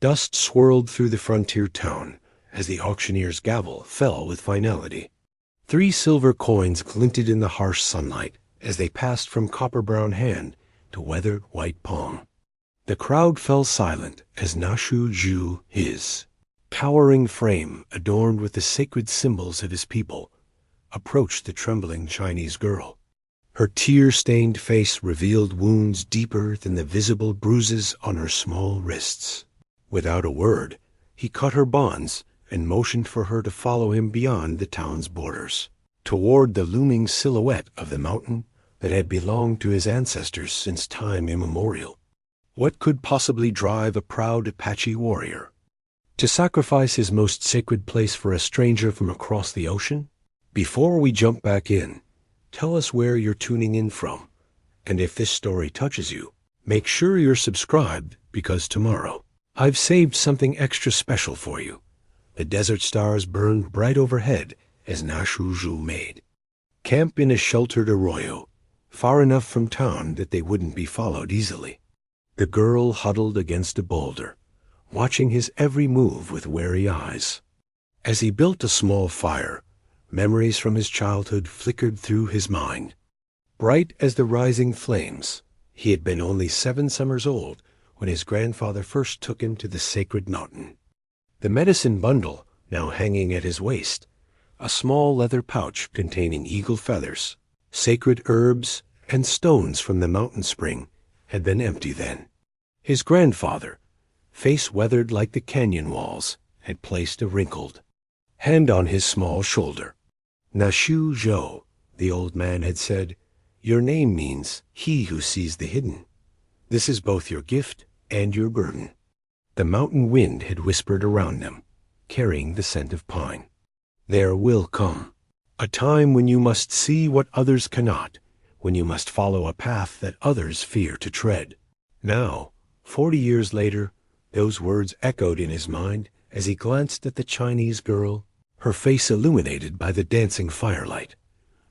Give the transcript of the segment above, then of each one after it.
Dust swirled through the frontier town as the auctioneer's gavel fell with finality. 3 silver coins glinted in the harsh sunlight as they passed from copper-brown hand to weathered white palm. The crowd fell silent as Náshŭ, his towering frame adorned with the sacred symbols of his people, approached the trembling Chinese girl. Her tear-stained face revealed wounds deeper than the visible bruises on her small wrists. Without a word, he cut her bonds and motioned for her to follow him beyond the town's borders, toward the looming silhouette of the mountain that had belonged to his ancestors since time immemorial. What could possibly drive a proud Apache warrior to sacrifice his most sacred place for a stranger from across the ocean? Before we jump back in, tell us where you're tuning in from, and if this story touches you, make sure you're subscribed, because tomorrow I've saved something extra special for you. The desert stars burned bright overhead as Náshŭ made camp in a sheltered arroyo, far enough from town that they wouldn't be followed easily. The girl huddled against a boulder, watching his every move with wary eyes. As he built a small fire, memories from his childhood flickered through his mind. Bright as the rising flames, he had been only 7 summers old when his grandfather first took him to the sacred mountain. The medicine bundle, now hanging at his waist, a small leather pouch containing eagle feathers, sacred herbs, and stones from the mountain spring, had been empty then. His grandfather, face weathered like the canyon walls, had placed a wrinkled hand on his small shoulder. Náshŭ, the old man had said, your name means he who sees the hidden. This is both your gift and your burden. The mountain wind had whispered around them, carrying the scent of pine. There will come a time when you must see what others cannot, when you must follow a path that others fear to tread. Now, 40 years later, those words echoed in his mind as he glanced at the Chinese girl, her face illuminated by the dancing firelight.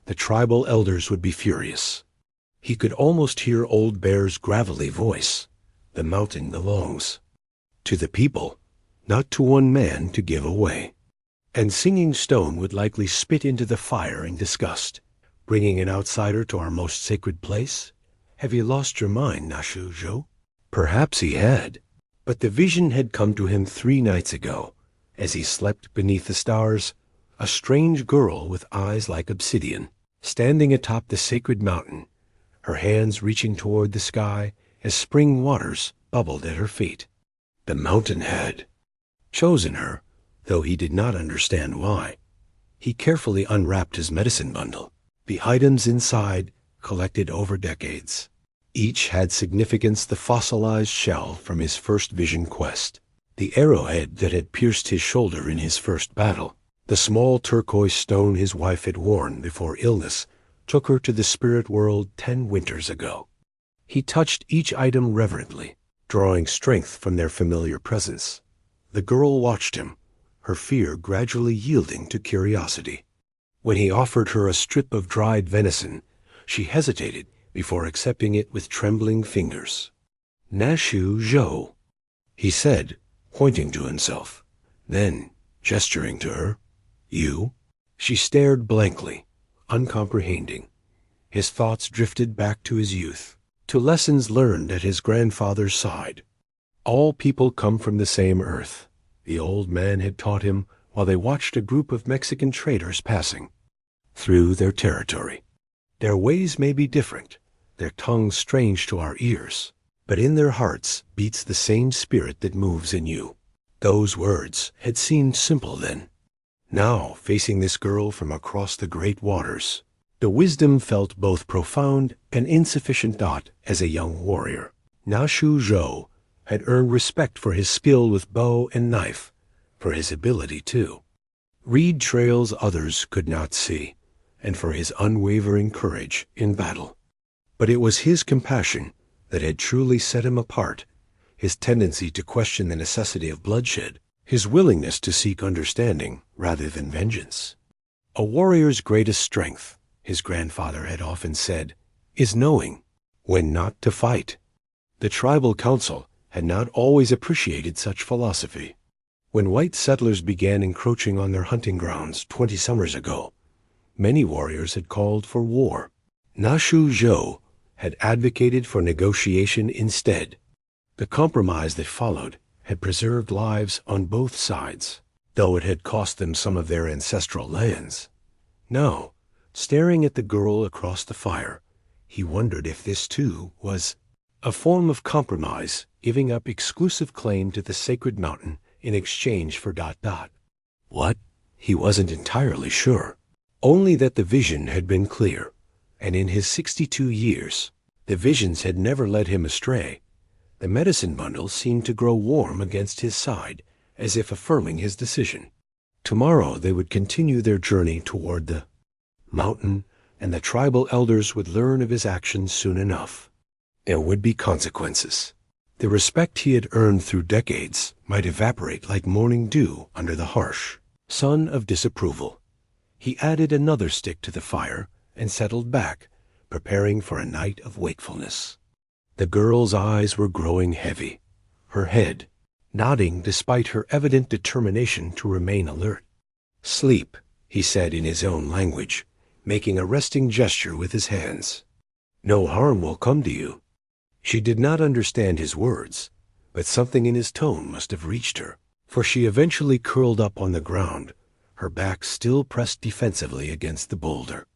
The tribal elders would be furious. He could almost hear Old Bear's gravelly voice. The mountain belongs to the people, not to one man to give away. And Singing Stone would likely spit into the fire in disgust. Bringing an outsider to our most sacred place? Have you lost your mind, Náshŭ? Perhaps he had. But the vision had come to him 3 nights ago. As he slept beneath the stars, a strange girl with eyes like obsidian, standing atop the sacred mountain, her hands reaching toward the sky as spring waters bubbled at her feet. The mountain had chosen her, though he did not understand why. He carefully unwrapped his medicine bundle. The items inside, collected over decades. Each had significance: the fossilized shell from his first vision quest, the arrowhead that had pierced his shoulder in his first battle, the small turquoise stone his wife had worn before illness took her to the spirit world 10 winters ago. He touched each item reverently, drawing strength from their familiar presence. The girl watched him, her fear gradually yielding to curiosity. When he offered her a strip of dried venison, she hesitated before accepting it with trembling fingers. Náshŭ, he said, pointing to himself. Then, gesturing to her, you? She stared blankly, uncomprehending. His thoughts drifted back to his youth, to lessons learned at his grandfather's side. All people come from the same earth, the old man had taught him while they watched a group of Mexican traders passing through their territory. Their ways may be different, their tongues strange to our ears, but in their hearts beats the same spirit that moves in you. Those words had seemed simple then. Now, facing this girl from across the great waters, the wisdom felt both profound and insufficient thought as a young warrior. Náshŭ had earned respect for his skill with bow and knife, for his ability to read trails others could not see, and for his unwavering courage in battle. But it was his compassion that had truly set him apart, his tendency to question the necessity of bloodshed, his willingness to seek understanding rather than vengeance. A warrior's greatest strength, his grandfather had often said, is knowing when not to fight. The tribal council had not always appreciated such philosophy. When white settlers began encroaching on their hunting grounds 20 summers ago, many warriors had called for war. Náshŭ had advocated for negotiation instead. The compromise that followed had preserved lives on both sides, though it had cost them some of their ancestral lands. Now, staring at the girl across the fire, he wondered if this too was a form of compromise, giving up exclusive claim to the sacred mountain in exchange for ... What? He wasn't entirely sure. Only that the vision had been clear, and in his 62 years, the visions had never led him astray. The medicine bundle seemed to grow warm against his side, as if affirming his decision. Tomorrow they would continue their journey toward the mountain, and the tribal elders would learn of his actions soon enough. There would be consequences. The respect he had earned through decades might evaporate like morning dew under the harsh sun of disapproval. He added another stick to the fire and settled back, preparing for a night of wakefulness. The girl's eyes were growing heavy, her head nodding despite her evident determination to remain alert. "Sleep," he said in his own language, making a resting gesture with his hands. "No harm will come to you." She did not understand his words, but something in his tone must have reached her, for she eventually curled up on the ground, her back still pressed defensively against the boulder.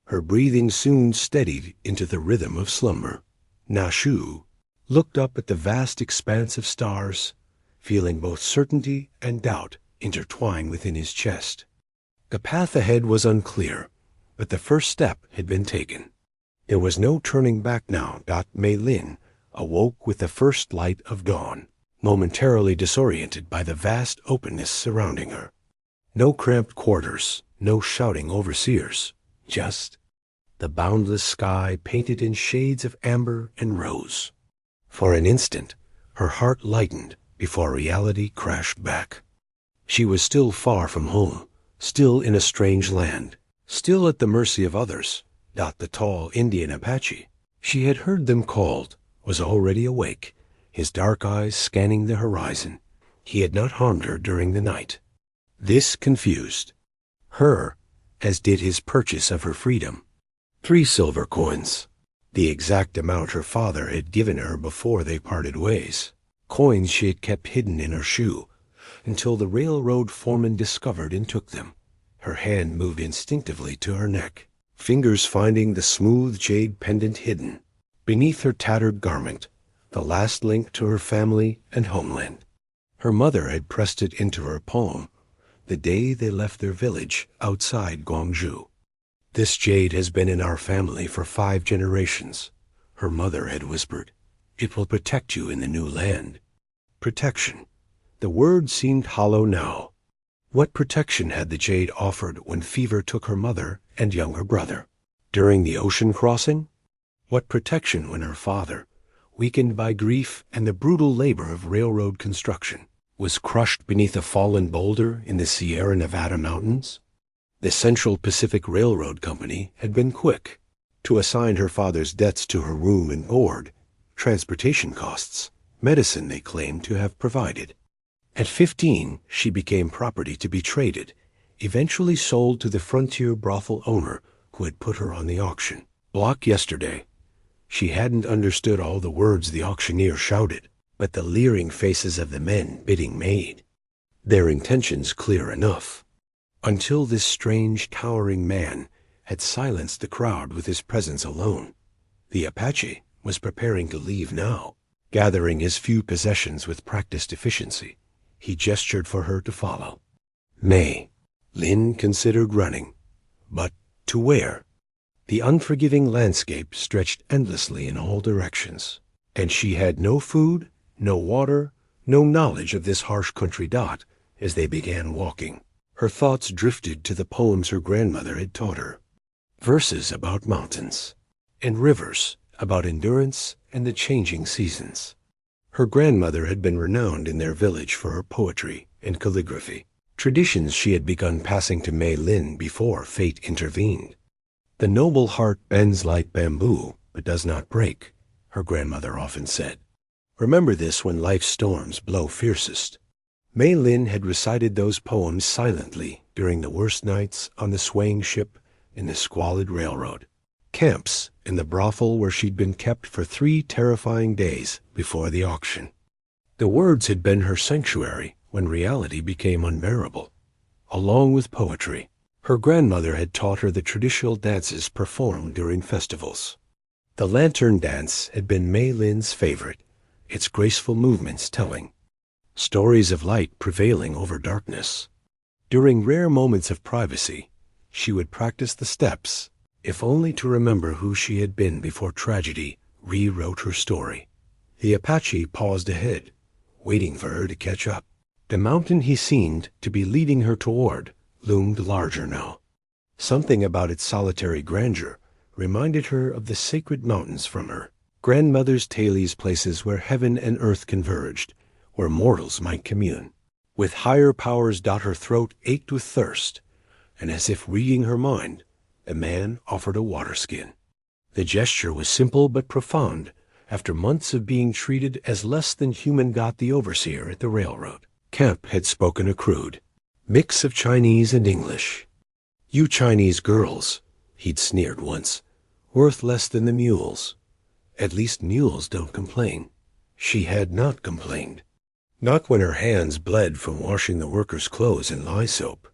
Her breathing soon steadied into the rhythm of slumber. Náshŭ looked up at the vast expanse of stars, feeling both certainty and doubt intertwine within his chest. The path ahead was unclear, but the first step had been taken. There was no turning back now. Mei Lin awoke with the first light of dawn, momentarily disoriented by the vast openness surrounding her. No cramped quarters, no shouting overseers, just the boundless sky painted in shades of amber and rose. For an instant, her heart lightened before reality crashed back. She was still far from home, still in a strange land, still at the mercy of others. The tall Indian Apache, she had heard them called, was already awake, his dark eyes scanning the horizon. He had not harmed her during the night. This confused her, as did his purchase of her freedom. 3 silver coins, the exact amount her father had given her before they parted ways. Coins she had kept hidden in her shoe, until the railroad foreman discovered and took them. Her hand moved instinctively to her neck, fingers finding the smooth jade pendant hidden beneath her tattered garment, the last link to her family and homeland. Her mother had pressed it into her palm the day they left their village outside Guangzhou. "This jade has been in our family for 5 generations," her mother had whispered. "It will protect you in the new land." Protection. The word seemed hollow now. What protection had the jade offered when fever took her mother and younger brother? During the ocean crossing? What protection when her father, weakened by grief and the brutal labor of railroad construction, was crushed beneath a fallen boulder in the Sierra Nevada mountains? The Central Pacific Railroad Company had been quick to assign her father's debts to her room and board, transportation costs, medicine they claimed to have provided. At 15, she became property to be traded, eventually sold to the frontier brothel owner who had put her on the auction block yesterday. She hadn't understood all the words the auctioneer shouted, but the leering faces of the men bidding made their intentions clear enough. Until this strange, towering man had silenced the crowd with his presence alone. The Apache was preparing to leave now, gathering his few possessions with practiced efficiency. He gestured for her to follow. Mei Lin considered running, but to where? The unforgiving landscape stretched endlessly in all directions, and she had no food, no water, no knowledge of this harsh country. As they began walking, her thoughts drifted to the poems her grandmother had taught her. Verses about mountains, and rivers, about endurance and the changing seasons. Her grandmother had been renowned in their village for her poetry and calligraphy, traditions she had begun passing to Mei Lin before fate intervened. "The noble heart bends like bamboo, but does not break," her grandmother often said. Remember this when life's storms blow fiercest. Mei Lin had recited those poems silently during the worst nights on the swaying ship in the squalid railroad, camps in the brothel where she'd been kept for 3 terrifying days before the auction. The words had been her sanctuary when reality became unbearable. Along with poetry, her grandmother had taught her the traditional dances performed during festivals. The lantern dance had been Mei Lin's favorite, its graceful movements telling stories of light prevailing over darkness. During rare moments of privacy, she would practice the steps, if only to remember who she had been before tragedy rewrote her story. The Apache paused ahead, waiting for her to catch up. The mountain he seemed to be leading her toward loomed larger now. Something about its solitary grandeur reminded her of the sacred mountains from her grandmother's tales, places where heaven and earth converged, where mortals might commune. With higher powers, her throat ached with thirst, and as if reading her mind, a man offered a water skin. The gesture was simple but profound. After months of being treated as less than human, the overseer at the railroad camp had spoken a crude mix of Chinese and English. "You Chinese girls," he'd sneered once, "worth less than the mules. At least mules don't complain." She had not complained. Not when her hands bled from washing the workers' clothes in lye soap.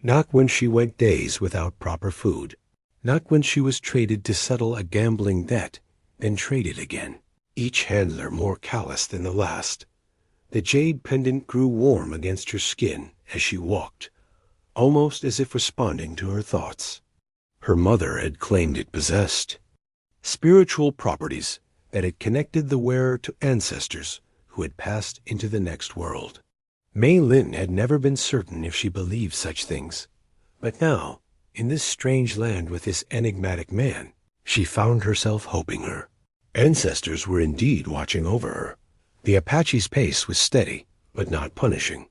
Not when she went days without proper food. Not when she was traded to settle a gambling debt, then traded again, each handler more callous than the last. The jade pendant grew warm against her skin as she walked, almost as if responding to her thoughts. Her mother had claimed it possessed spiritual properties that had connected the wearer to ancestors who had passed into the next world. Mei Lin had never been certain if she believed such things, but now, in this strange land with this enigmatic man, she found herself hoping her ancestors were indeed watching over her. The Apache's pace was steady, but not punishing.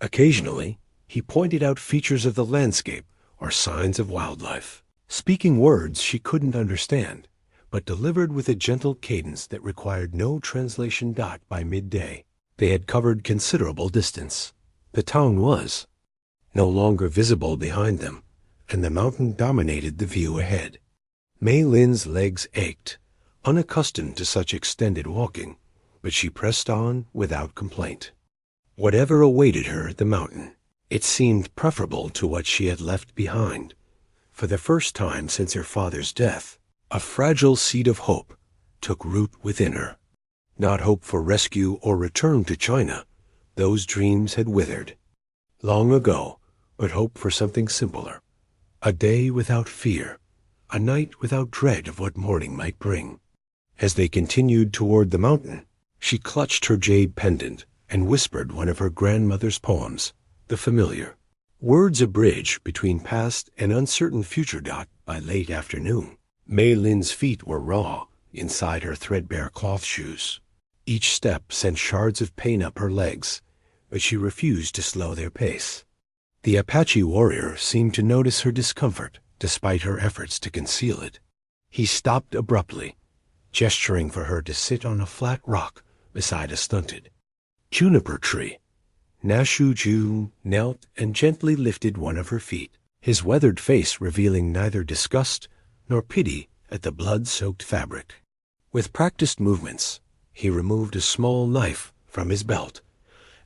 Occasionally, he pointed out features of the landscape or signs of wildlife, speaking words she couldn't understand, but delivered with a gentle cadence that required no translation. By midday, they had covered considerable distance. The town was no longer visible behind them, and the mountain dominated the view ahead. Mei Lin's legs ached, unaccustomed to such extended walking, but she pressed on without complaint. Whatever awaited her at the mountain, it seemed preferable to what she had left behind. For the first time since her father's death, a fragile seed of hope took root within her. Not hope for rescue or return to China. Those dreams had withered long ago, but hope for something simpler. A day without fear, a night without dread of what morning might bring. As they continued toward the mountain, she clutched her jade pendant and whispered one of her grandmother's poems, the familiar words, a bridge between past and uncertain future. By late afternoon, Mei Lin's feet were raw inside her threadbare cloth shoes. Each step sent shards of pain up her legs, but she refused to slow their pace. The Apache warrior seemed to notice her discomfort despite her efforts to conceal it. He stopped abruptly, gesturing for her to sit on a flat rock beside a stunted juniper tree. Náshŭ knelt and gently lifted one of her feet, his weathered face revealing neither disgust nor pity at the blood-soaked fabric. With practiced movements, he removed a small knife from his belt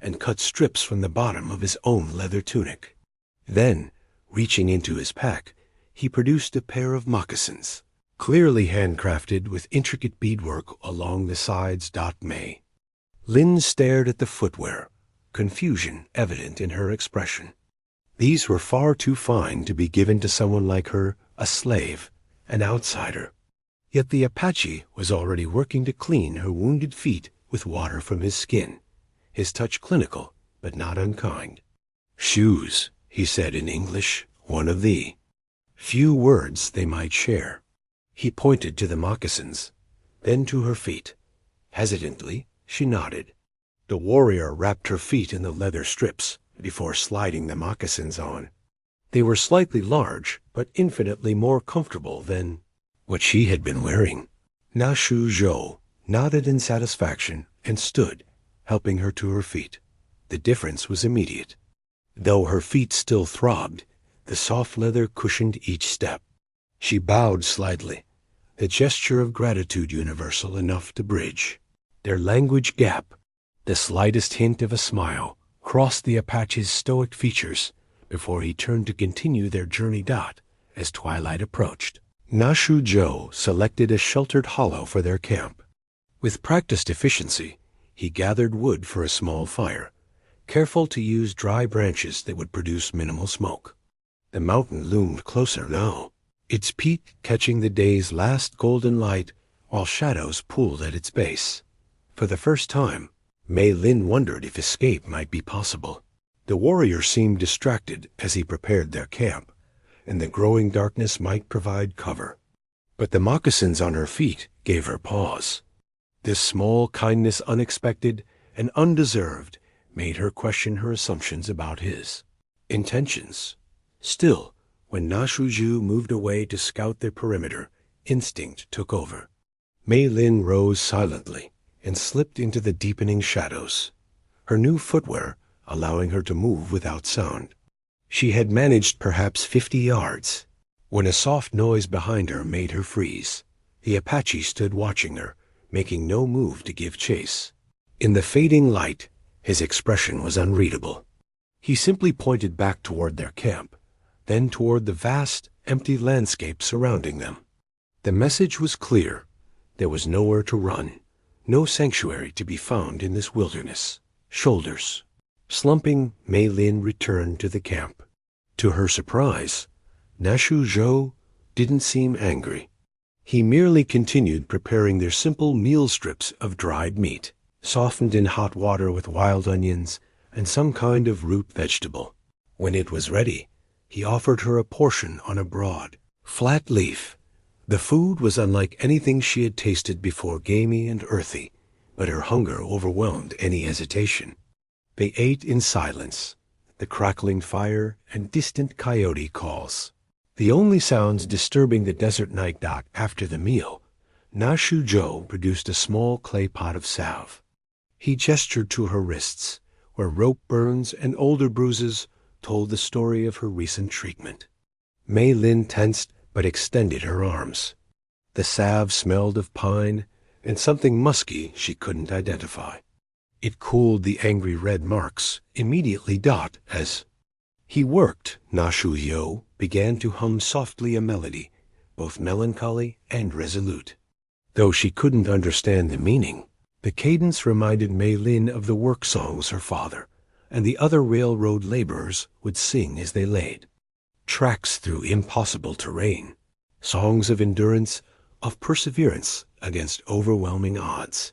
and cut strips from the bottom of his own leather tunic. Then, reaching into his pack, he produced a pair of moccasins, clearly handcrafted with intricate beadwork along the sides. Mei Lin stared at the footwear, confusion evident in her expression. These were far too fine to be given to someone like her, a slave, an outsider. Yet the Apache was already working to clean her wounded feet with water from his skin, his touch clinical but not unkind. "Shoes," he said in English, "one of thee." Few words they might share. He pointed to the moccasins, then to her feet. Hesitantly, she nodded. The warrior wrapped her feet in the leather strips before sliding the moccasins on. They were slightly large, but infinitely more comfortable than what she had been wearing. Náshŭ nodded in satisfaction and stood, helping her to her feet. The difference was immediate. Though her feet still throbbed, the soft leather cushioned each step. She bowed slightly, the gesture of gratitude universal enough to bridge their language gap. The slightest hint of a smile crossed the Apache's stoic features before he turned to continue their journey. As twilight approached, Náshŭ selected a sheltered hollow for their camp. With practiced efficiency, he gathered wood for a small fire, careful to use dry branches that would produce minimal smoke. The mountain loomed closer now, its peak catching the day's last golden light while shadows pooled at its base. For the first time, Mei Lin wondered if escape might be possible. The warrior seemed distracted as he prepared their camp, and the growing darkness might provide cover. But the moccasins on her feet gave her pause. This small kindness, unexpected and undeserved, made her question her assumptions about his intentions. Still, when Náshŭ moved away to scout the perimeter, instinct took over. Mei Lin rose silently and slipped into the deepening shadows, her new footwear allowing her to move without sound. She had managed perhaps 50 yards when a soft noise behind her made her freeze. The Apache stood watching her, making no move to give chase. In the fading light, his expression was unreadable. He simply pointed back toward their camp, then toward the vast, empty landscape surrounding them. The message was clear. There was nowhere to run, no sanctuary to be found in this wilderness. Shoulders slumping, Mei Lin returned to the camp. To her surprise, Náshŭ didn't seem angry. He merely continued preparing their simple meal strips of dried meat, softened in hot water with wild onions and some kind of root vegetable. When it was ready, he offered her a portion on a broad, flat leaf. The food was unlike anything she had tasted before, gamey and earthy, but her hunger overwhelmed any hesitation. They ate in silence, the crackling fire and distant coyote calls. The only sounds disturbing the desert night. After the meal, Náshŭ produced a small clay pot of salve. He gestured to her wrists, where rope burns and older bruises told the story of her recent treatment. Mei Lin tensed but extended her arms. The salve smelled of pine and something musky she couldn't identify. It cooled the angry red marks immediately. As he worked, Náshŭ began to hum softly a melody, both melancholy and resolute. Though she couldn't understand the meaning, the cadence reminded Mei Lin of the work songs her father and the other railroad laborers would sing as they laid tracks through impossible terrain, songs of endurance, of perseverance against overwhelming odds.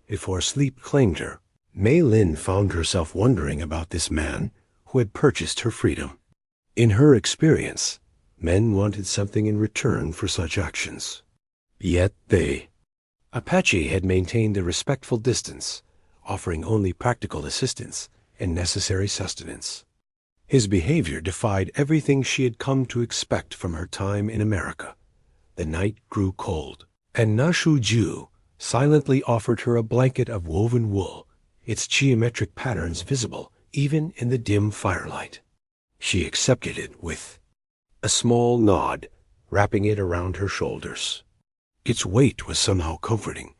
Before sleep claimed her, Mei Lin found herself wondering about this man who had purchased her freedom. In her experience, men wanted something in return for such actions. Yet Apache had maintained a respectful distance, offering only practical assistance and necessary sustenance. His behavior defied everything she had come to expect from her time in America. The night grew cold, and Náshŭ silently offered her a blanket of woven wool, its geometric patterns visible even in the dim firelight. She accepted it with a small nod, wrapping it around her shoulders. Its weight was somehow comforting,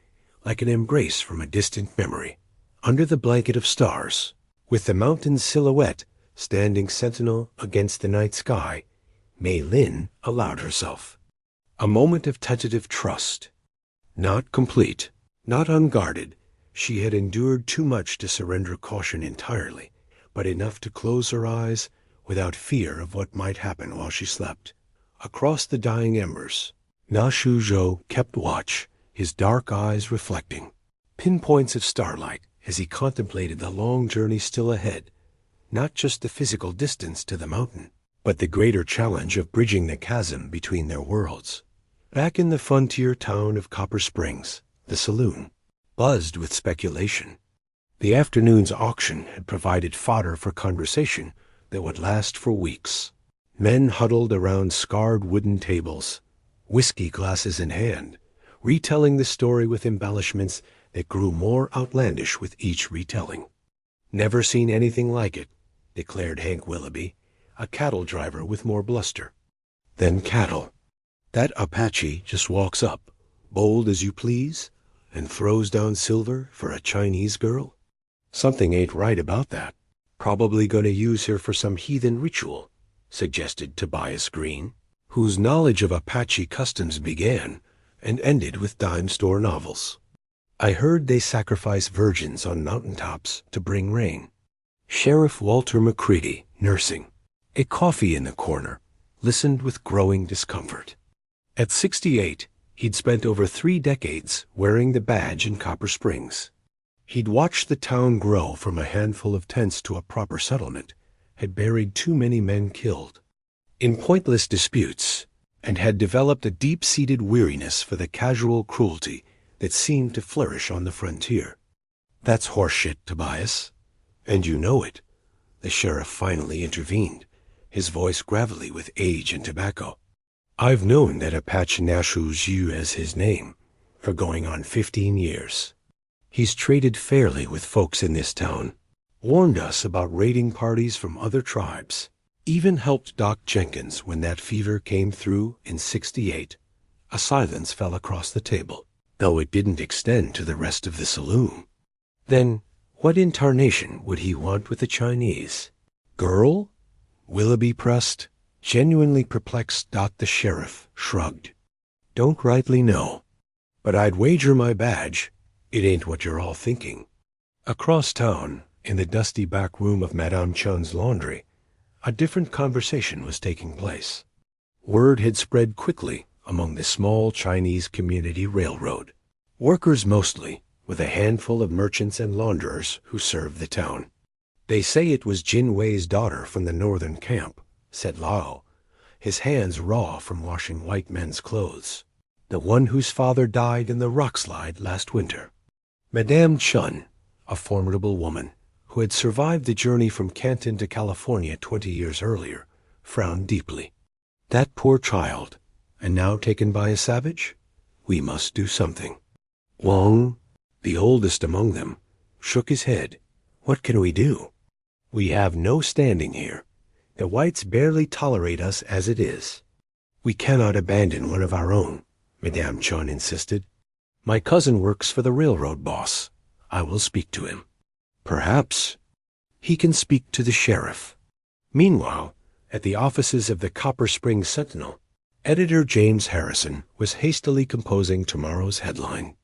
like an embrace from a distant memory. Under the blanket of stars, with the mountain's silhouette standing sentinel against the night sky, Mei Lin allowed herself a moment of tentative trust. Not complete, not unguarded. She had endured too much to surrender caution entirely, but enough to close her eyes without fear of what might happen while she slept. Across the dying embers, Náshŭ kept watch, his dark eyes reflecting pinpoints of starlight as he contemplated the long journey still ahead, not just the physical distance to the mountain, but the greater challenge of bridging the chasm between their worlds. Back in the frontier town of Copper Springs, the saloon buzzed with speculation. The afternoon's auction had provided fodder for conversation that would last for weeks. Men huddled around scarred wooden tables, whiskey glasses in hand, retelling the story with embellishments that grew more outlandish with each retelling. "Never seen anything like it," declared Hank Willoughby, a cattle driver with more bluster than cattle. "That Apache just walks up, bold as you please, and throws down silver for a Chinese girl. Something ain't right about that. Probably going to use her for some heathen ritual," suggested Tobias Green, whose knowledge of Apache customs began and ended with dime store novels. "I heard they sacrifice virgins on mountaintops to bring rain." Sheriff Walter McCready, nursing a coffee in the corner, listened with growing discomfort. At 68, he'd spent over 3 decades wearing the badge in Copper Springs. He'd watched the town grow from a handful of tents to a proper settlement, had buried too many men killed in pointless disputes, and had developed a deep-seated weariness for the casual cruelty that seemed to flourish on the frontier. "That's horseshit, Tobias, and you know it," the sheriff finally intervened, his voice gravelly with age and tobacco. "I've known that Apache Náshŭ's you as his name for going on 15 years. He's traded fairly with folks in this town, warned us about raiding parties from other tribes, even helped Doc Jenkins when that fever came through in 68. A silence fell across the table, though it didn't extend to the rest of the saloon. "Then what in tarnation would he want with the Chinese? Girl?" Willoughby pressed. Genuinely perplexed, the sheriff shrugged. "Don't rightly know, but I'd wager my badge it ain't what you're all thinking." Across town, in the dusty back room of Madame Chun's laundry, a different conversation was taking place. Word had spread quickly among the small Chinese community railroad workers mostly, with a handful of merchants and launderers who served the town. "They say it was Jin Wei's daughter from the northern camp," said Náshŭ, his hands raw from washing white men's clothes. "The one whose father died in the rockslide last winter." Madame Chun, a formidable woman who had survived the journey from Canton to California 20 years earlier, frowned deeply. "That poor child, and now taken by a savage? We must do something." Wang, the oldest among them, shook his head. "What can we do? We have no standing here. The whites barely tolerate us as it is." "We cannot abandon one of our own," Madame Chun insisted. "My cousin works for the railroad boss. I will speak to him. Perhaps he can speak to the sheriff." Meanwhile, at the offices of the Copper Springs Sentinel, editor James Harrison was hastily composing tomorrow's headline.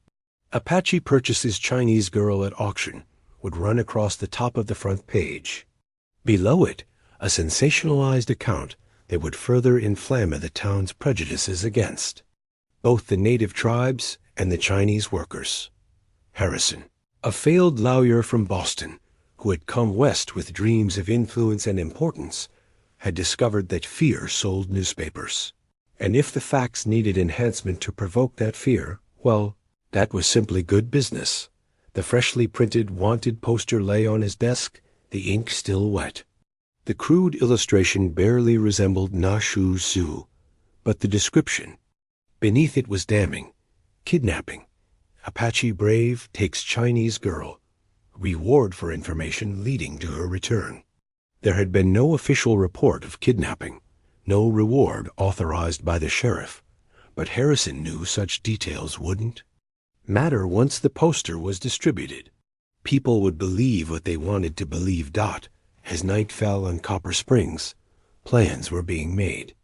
"Apache purchases Chinese girl at auction" would run across the top of the front page. Below it, a sensationalized account that would further inflame the town's prejudices against both the native tribes and the Chinese workers. Harrison, a failed lawyer from Boston who had come west with dreams of influence and importance, had discovered that fear sold newspapers. And if the facts needed enhancement to provoke that fear, well, that was simply good business. The freshly printed wanted poster lay on his desk, the ink still wet. The crude illustration barely resembled Náshŭ's zoo, but the description beneath it was damning. Kidnapping. Apache brave takes Chinese girl. Reward for information leading to her return. There had been no official report of kidnapping, no reward authorized by the sheriff, but Harrison knew such details wouldn't matter once the poster was distributed. People would believe what they wanted to believe. As night fell on Copper Springs, plans were being made.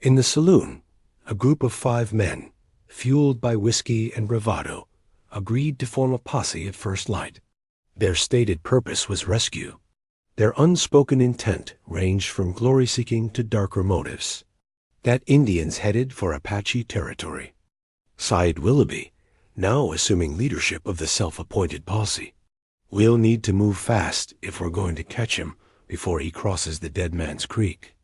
In the saloon, a group of 5 men, fueled by whiskey and bravado, agreed to form a posse at first light. Their stated purpose was rescue. Their unspoken intent ranged from glory-seeking to darker motives. That Indians headed for Apache territory. Sighed Willoughby, now assuming leadership of the self-appointed posse. "We'll need to move fast if we're going to catch him before he crosses the Dead Man's Creek."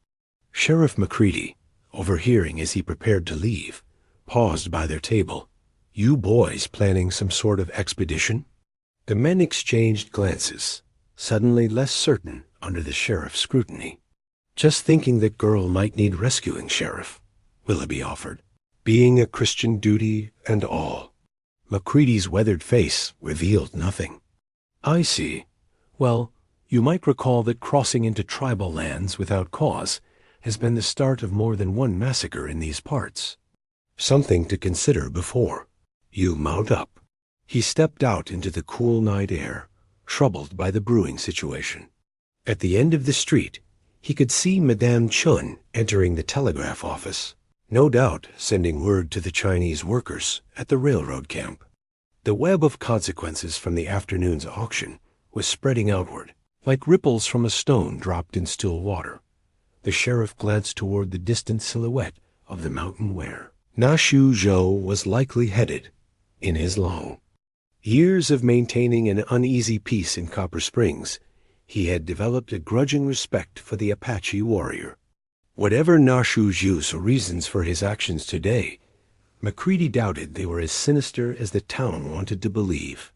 Sheriff McCready, overhearing as he prepared to leave, paused by their table. "You boys planning some sort of expedition?" The men exchanged glances, suddenly less certain under the sheriff's scrutiny. "Just thinking that girl might need rescuing, Sheriff," Willoughby offered. "Being a Christian duty and all." Macready's weathered face revealed nothing. I see. Well, you might recall that crossing into tribal lands without cause has been the start of more than one massacre in these parts. Something to consider before you mount up. He stepped out into the cool night air, troubled by the brewing situation. At the end of the street, he could see Madame Chun entering the telegraph office, no doubt sending word to the Chinese workers at the railroad camp. The web of consequences from the afternoon's auction was spreading outward, like ripples from a stone dropped in still water. The sheriff glanced toward the distant silhouette of the mountain where Náshŭ was likely headed in his long years of maintaining an uneasy peace in Copper Springs. He had developed a grudging respect for the Apache warrior. Whatever Náshŭ's reasons for his actions today, Macready doubted they were as sinister as the town wanted to believe.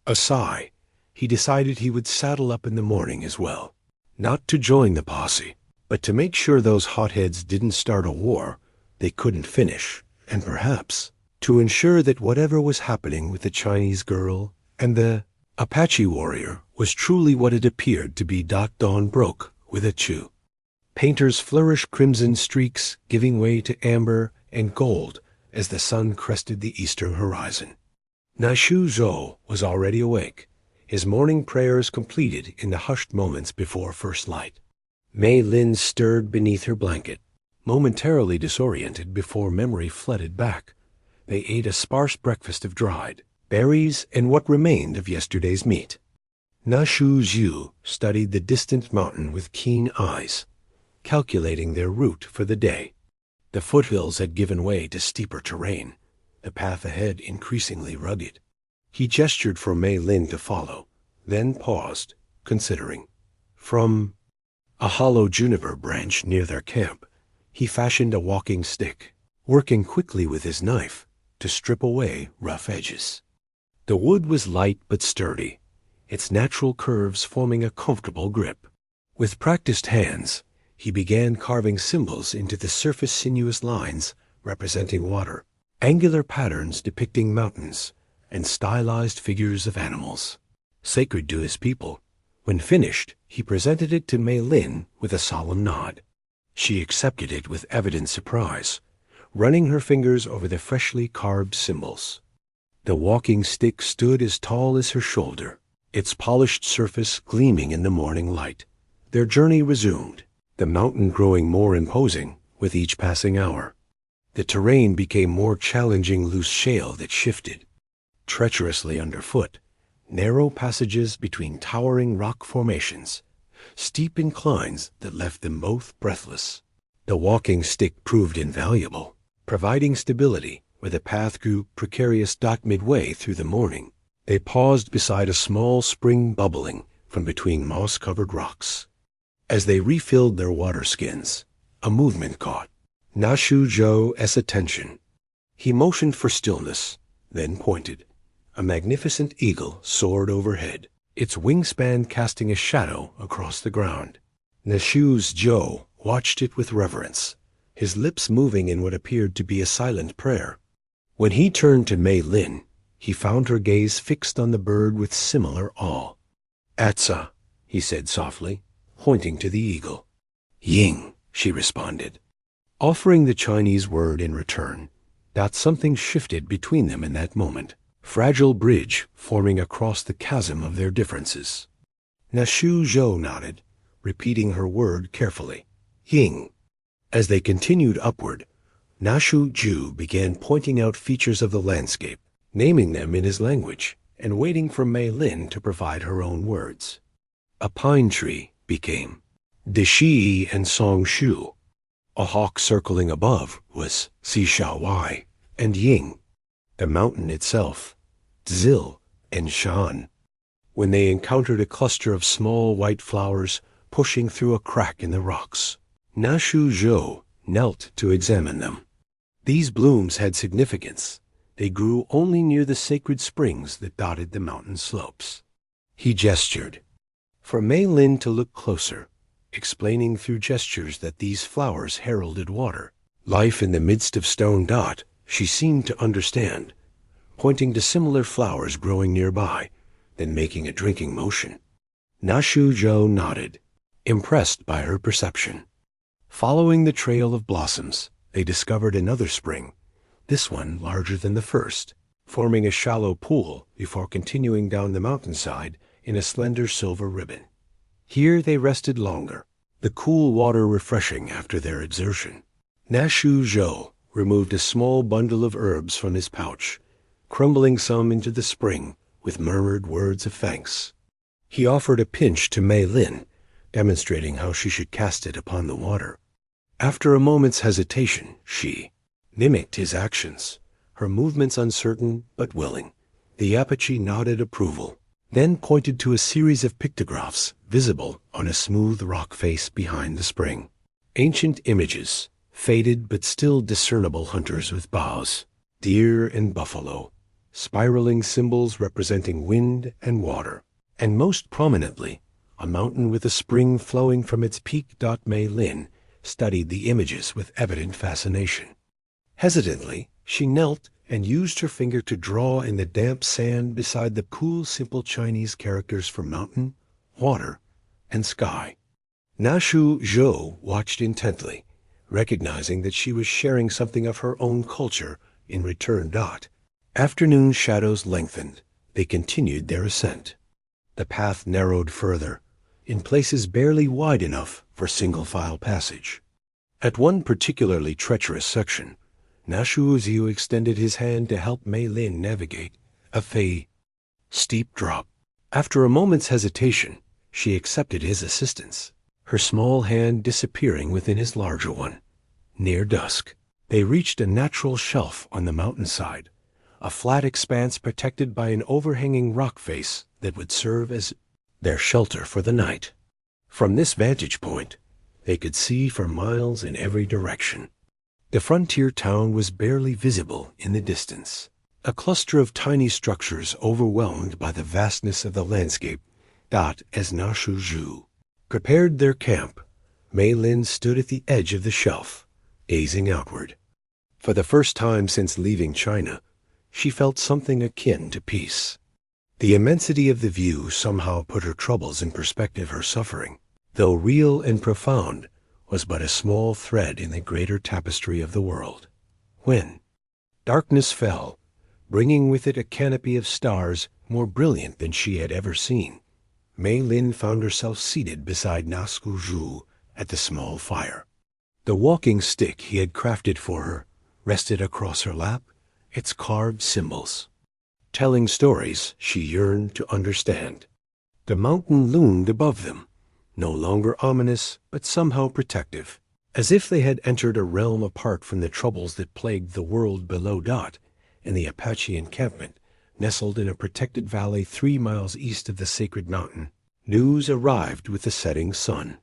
A sigh, he decided he would saddle up in the morning as well, not to join the posse, but to make sure those hotheads didn't start a war they couldn't finish, and perhaps to ensure that whatever was happening with the Chinese girl and the Apache warrior was truly what it appeared to be. Dawn broke with a chew. Painters flourished crimson streaks, giving way to amber and gold as the sun crested the eastern horizon. Náshŭ was already awake, his morning prayers completed in the hushed moments before first light. Mei Lin stirred beneath her blanket, momentarily disoriented before memory flooded back. They ate a sparse breakfast of dried berries and what remained of yesterday's meat. Náshŭ studied the distant mountain with keen eyes, calculating their route for the day. The foothills had given way to steeper terrain, the path ahead increasingly rugged. He gestured for Mei Lin to follow, then paused, considering. From a hollow juniper branch near their camp, he fashioned a walking stick, working quickly with his knife to strip away rough edges. The wood was light but sturdy, its natural curves forming a comfortable grip. With practiced hands, he began carving symbols into the surface, sinuous lines representing water, angular patterns depicting mountains, and stylized figures of animals, sacred to his people. When finished, he presented it to Mei Lin with a solemn nod. She accepted it with evident surprise, running her fingers over the freshly carved symbols. The walking stick stood as tall as her shoulder, its polished surface gleaming in the morning light. Their journey resumed, the mountain growing more imposing with each passing hour. The terrain became more challenging, loose shale that shifted treacherously underfoot, narrow passages between towering rock formations, steep inclines that left them both breathless. The walking stick proved invaluable, providing stability where the path grew precarious. Midway through the morning, they paused beside a small spring bubbling from between moss-covered rocks. As they refilled their water skins, a movement caught Náshŭ's attention. He motioned for stillness, then pointed. A magnificent eagle soared overhead, its wingspan casting a shadow across the ground. Náshŭ watched it with reverence, his lips moving in what appeared to be a silent prayer. When he turned to Mei Lin, he found her gaze fixed on the bird with similar awe. "Atsa," he said softly, pointing to the eagle. "Ying," she responded, offering the Chinese word in return. That something shifted between them in that moment, fragile bridge forming across the chasm of their differences. Náshŭ nodded, repeating her word carefully. Ying. As they continued upward, Náshŭ began pointing out features of the landscape, naming them in his language, and waiting for Mei Lin to provide her own words. A pine tree became Deshi and Songshu. A hawk circling above was Sishawai and Ying. The mountain itself, Zil and Shan. When they encountered a cluster of small white flowers pushing through a crack in the rocks, Náshŭ knelt to examine them. These blooms had significance. They grew only near the sacred springs that dotted the mountain slopes. He gestured for Mei Lin to look closer, explaining through gestures that these flowers heralded water, life in the midst of Stone. She seemed to understand, pointing to similar flowers growing nearby, then making a drinking motion. Náshŭ nodded, impressed by her perception. Following the trail of blossoms, they discovered another spring, this one larger than the first, forming a shallow pool before continuing down the mountainside in a slender silver ribbon. Here they rested longer, the cool water refreshing after their exertion. Náshŭ removed a small bundle of herbs from his pouch, crumbling some into the spring with murmured words of thanks. He offered a pinch to Mei Lin, demonstrating how she should cast it upon the water. After a moment's hesitation, she mimicked his actions, her movements uncertain but willing. The Apache nodded approval, then pointed to a series of pictographs visible on a smooth rock face behind the spring. Ancient images, faded but still discernible hunters with bows, deer and buffalo, spiraling symbols representing wind and water, and most prominently, a mountain with a spring flowing from its peak. Mei Lin studied the images with evident fascination. Hesitantly, she knelt and used her finger to draw in the damp sand beside the cool, simple Chinese characters for mountain, water, and sky. Náshŭ watched intently, recognizing that she was sharing something of her own culture in return. Afternoon shadows lengthened. They continued their ascent. The path narrowed further, in places barely wide enough for single-file passage. At one particularly treacherous section, Náshŭ extended his hand to help Mei Lin navigate a steep drop. After a moment's hesitation, she accepted his assistance, her small hand disappearing within his larger one. Near dusk, they reached a natural shelf on the mountainside, a flat expanse protected by an overhanging rock face that would serve as their shelter for the night. From this vantage point, they could see for miles in every direction. The frontier town was barely visible in the distance, a cluster of tiny structures overwhelmed by the vastness of the landscape. As Náshŭ prepared their camp, Mei Lin stood at the edge of the shelf, gazing outward. For the first time since leaving China, she felt something akin to peace. The immensity of the view somehow put her troubles in perspective. Her suffering, though real and profound, was but a small thread in the greater tapestry of the world. When darkness fell, bringing with it a canopy of stars more brilliant than she had ever seen, Mei Lin found herself seated beside Náshŭ at the small fire. The walking stick he had crafted for her rested across her lap, its carved symbols telling stories she yearned to understand. The mountain loomed above them, no longer ominous, but somehow protective, as if they had entered a realm apart from the troubles that plagued the world below. And the Apache encampment, nestled in a protected valley 3 miles east of the sacred mountain. News arrived with the setting sun.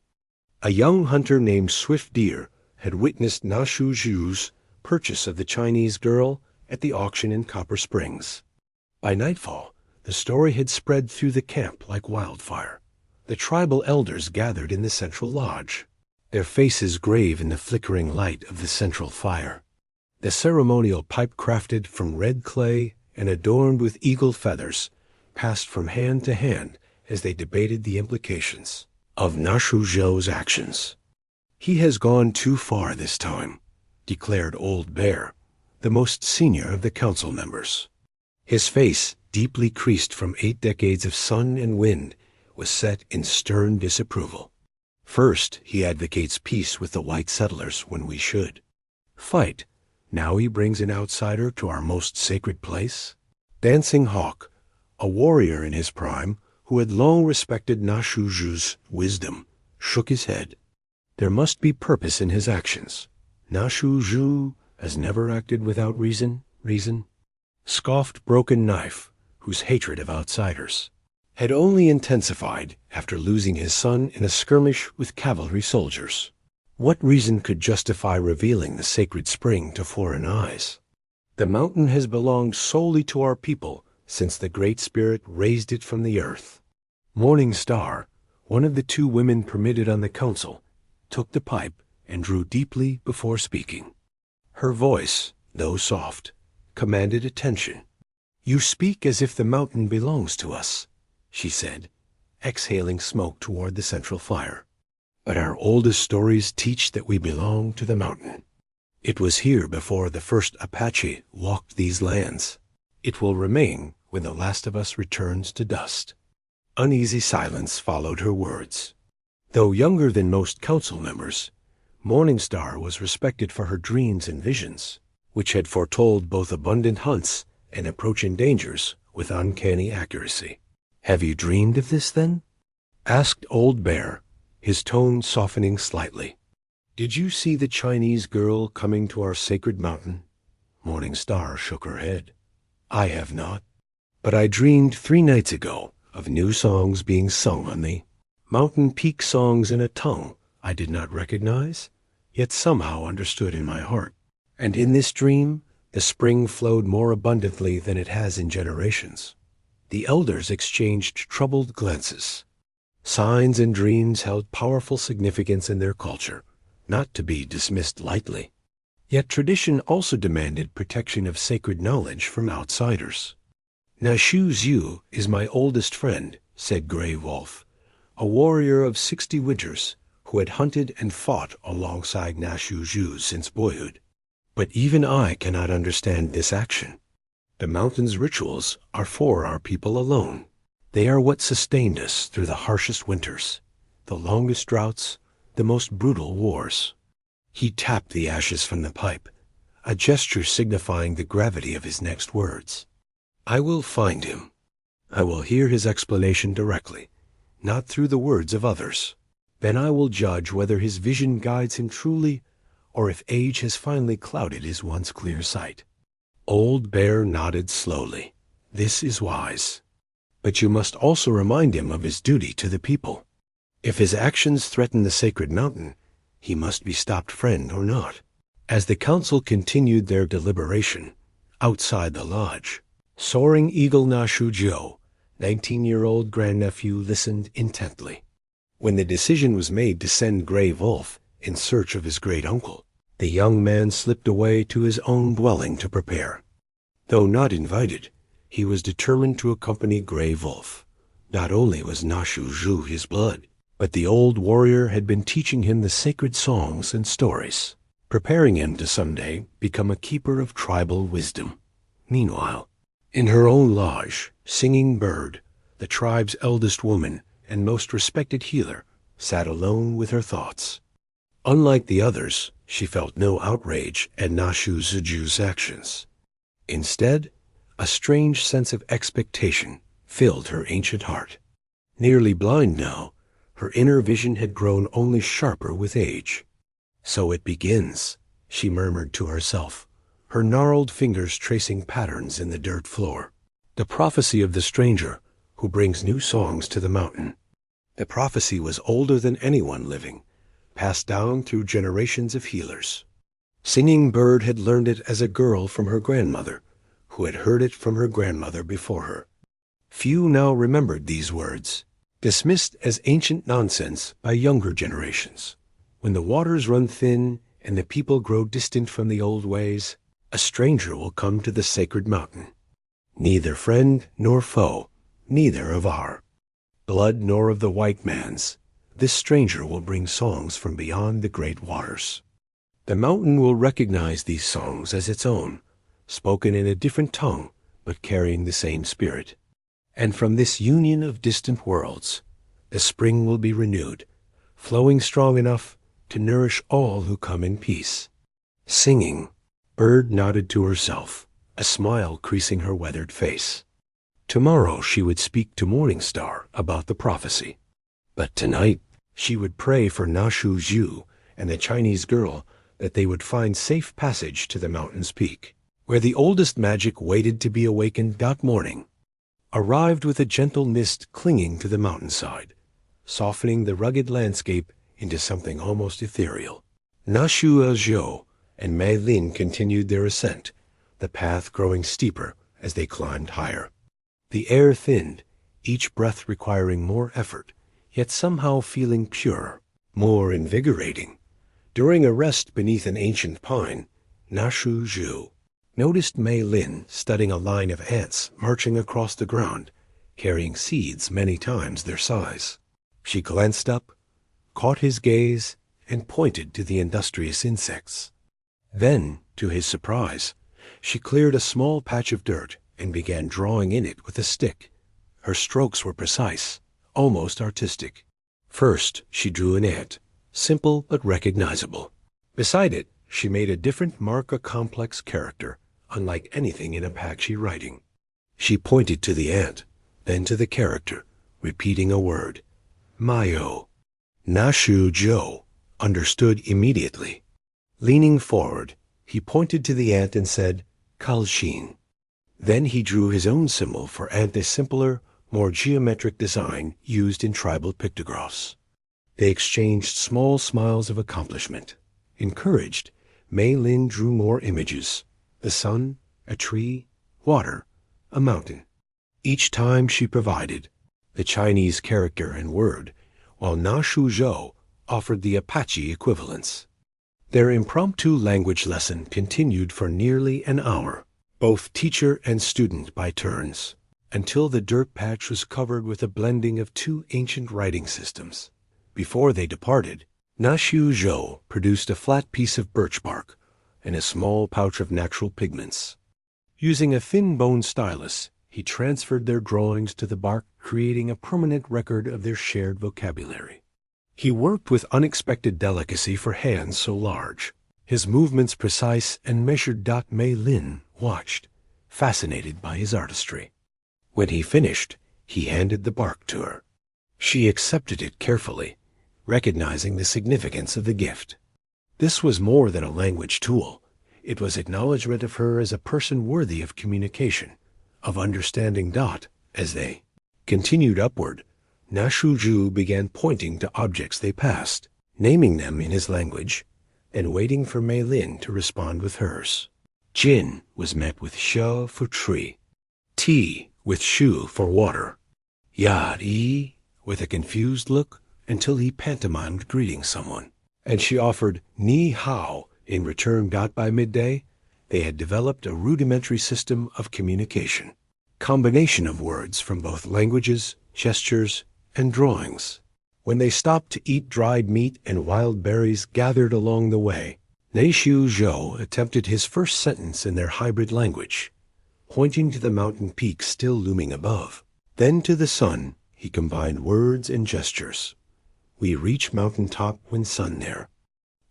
A young hunter named Swift Deer had witnessed Náshŭ's purchase of the Chinese girl at the auction in Copper Springs. By nightfall, the story had spread through the camp like wildfire. The tribal elders gathered in the central lodge, their faces grave in the flickering light of the central fire. The ceremonial pipe, crafted from red clay and adorned with eagle feathers, passed from hand to hand as they debated the implications of Náshŭ's actions. "He has gone too far this time," declared Old Bear, the most senior of the council members. His face, deeply creased from 8 decades of sun and wind, was set in stern disapproval. "First, he advocates peace with the white settlers when we should fight. Now he brings an outsider to our most sacred place." Dancing Hawk, a warrior in his prime, who had long respected Náshŭ's wisdom, shook his head. There must be purpose in his actions. Náshŭ has never acted without reason, scoffed Broken Knife, whose hatred of outsiders had only intensified after losing his son in a skirmish with cavalry soldiers. What reason could justify revealing the sacred spring to foreign eyes? The mountain has belonged solely to our people since the Great Spirit raised it from the earth. Morning Star, one of the 2 women permitted on the council, took the pipe and drew deeply before speaking. Her voice, though soft, commanded attention. You speak as if the mountain belongs to us, she said, exhaling smoke toward the central fire. But our oldest stories teach that we belong to the mountain. It was here before the first Apache walked these lands. It will remain when the last of us returns to dust. Uneasy silence followed her words. Though younger than most council members, Morningstar was respected for her dreams and visions, which had foretold both abundant hunts and approaching dangers with uncanny accuracy. Have you dreamed of this, then? Asked Old Bear, his tone softening slightly. Did you see the Chinese girl coming to our sacred mountain? Morningstar shook her head. I have not. But I dreamed 3 nights ago of new songs being sung on the mountain peak, songs in a tongue I did not recognize, yet somehow understood in my heart. And in this dream, the spring flowed more abundantly than it has in generations. The elders exchanged troubled glances. Signs and dreams held powerful significance in their culture, not to be dismissed lightly. Yet tradition also demanded protection of sacred knowledge from outsiders. Náshŭ is my oldest friend, said Gray Wolf, a warrior of 60 winters who had hunted and fought alongside Náshŭ since boyhood. But even I cannot understand this action. The mountain's rituals are for our people alone. They are what sustained us through the harshest winters, the longest droughts, the most brutal wars. He tapped the ashes from the pipe, a gesture signifying the gravity of his next words. I will find him. I will hear his explanation directly, not through the words of others. Then I will judge whether his vision guides him truly, or if age has finally clouded his once clear sight. Old Bear nodded slowly. This is wise. But you must also remind him of his duty to the people. If his actions threaten the sacred mountain, he must be stopped, friend or not. As the council continued their deliberation, outside the lodge, Soaring Eagle Náshŭ, 19-year-old grandnephew, listened intently. When the decision was made to send Gray Wolf in search of his great-uncle, the young man slipped away to his own dwelling to prepare. Though not invited, he was determined to accompany Gray Wolf. Not only was Náshŭ his blood, but the old warrior had been teaching him the sacred songs and stories, preparing him to someday become a keeper of tribal wisdom. Meanwhile, in her own lodge, Singing Bird, the tribe's eldest woman and most respected healer, sat alone with her thoughts. Unlike the others, she felt no outrage at Náshŭ's actions. Instead, a strange sense of expectation filled her ancient heart. Nearly blind now, her inner vision had grown only sharper with age. So it begins, she murmured to herself, her gnarled fingers tracing patterns in the dirt floor. The prophecy of the stranger who brings new songs to the mountain. The prophecy was older than anyone living, passed down through generations of healers. Singing Bird had learned it as a girl from her grandmother, who had heard it from her grandmother before her. Few now remembered these words, dismissed as ancient nonsense by younger generations. When the waters run thin and the people grow distant from the old ways, a stranger will come to the sacred mountain. Neither friend nor foe, neither of our blood nor of the white man's, this stranger will bring songs from beyond the great waters. The mountain will recognize these songs as its own, spoken in a different tongue, but carrying the same spirit. And from this union of distant worlds, the spring will be renewed, flowing strong enough to nourish all who come in peace. Singing, Bird nodded to herself, a smile creasing her weathered face. Tomorrow she would speak to Morningstar about the prophecy. But tonight she would pray for Náshŭ and the Chinese girl that they would find safe passage to the mountain's peak, where the oldest magic waited to be awakened that morning. Arrived with a gentle mist clinging to the mountainside, softening the rugged landscape into something almost ethereal. Náshŭ and Mei Lin continued their ascent, the path growing steeper as they climbed higher. The air thinned, each breath requiring more effort, yet somehow feeling purer, more invigorating. During a rest beneath an ancient pine, Náshŭ noticed Mei Lin studying a line of ants marching across the ground, carrying seeds many times their size. She glanced up, caught his gaze, and pointed to the industrious insects. Then, to his surprise, she cleared a small patch of dirt and began drawing in it with a stick. Her strokes were precise, almost artistic. First, she drew an ant, simple but recognizable. Beside it, she made a different mark, a complex character, unlike anything in Apache writing. She pointed to the ant, then to the character, repeating a word. Mayo. Náshŭ understood immediately. Leaning forward, he pointed to the ant and said, Kalshin. Then he drew his own symbol for ant, a simpler, more geometric design used in tribal pictographs. They exchanged small smiles of accomplishment. Encouraged, Mei Lin drew more images: the sun, a tree, water, a mountain. Each time she provided the Chinese character and word, while Náshŭ offered the Apache equivalents. Their impromptu language lesson continued for nearly an hour, both teacher and student by turns, until the dirt patch was covered with a blending of two ancient writing systems. Before they departed, Náshŭ produced a flat piece of birch bark and a small pouch of natural pigments. Using a thin bone stylus, he transferred their drawings to the bark, creating a permanent record of their shared vocabulary. He worked with unexpected delicacy for hands so large, his movements precise and measured. Mei Lin watched, fascinated by his artistry. When he finished, he handed the bark to her. She accepted it carefully, recognizing the significance of the gift. This was more than a language tool. It was acknowledgment of her as a person worthy of communication, of understanding. As they continued upward, Náshŭ began pointing to objects they passed, naming them in his language, and waiting for Mei Lin to respond with hers. Jin was met with Shŭ for tree, Ti with Shŭ for water, Yi with a confused look until he pantomimed greeting someone, and she offered Ni Hao in return. By midday, they had developed a rudimentary system of communication, combination of words from both languages, gestures, and drawings. When they stopped to eat dried meat and wild berries gathered along the way, Náshŭ attempted his first sentence in their hybrid language, pointing to the mountain peaks still looming above. Then to the sun, he combined words and gestures. We reach mountain top when sun there.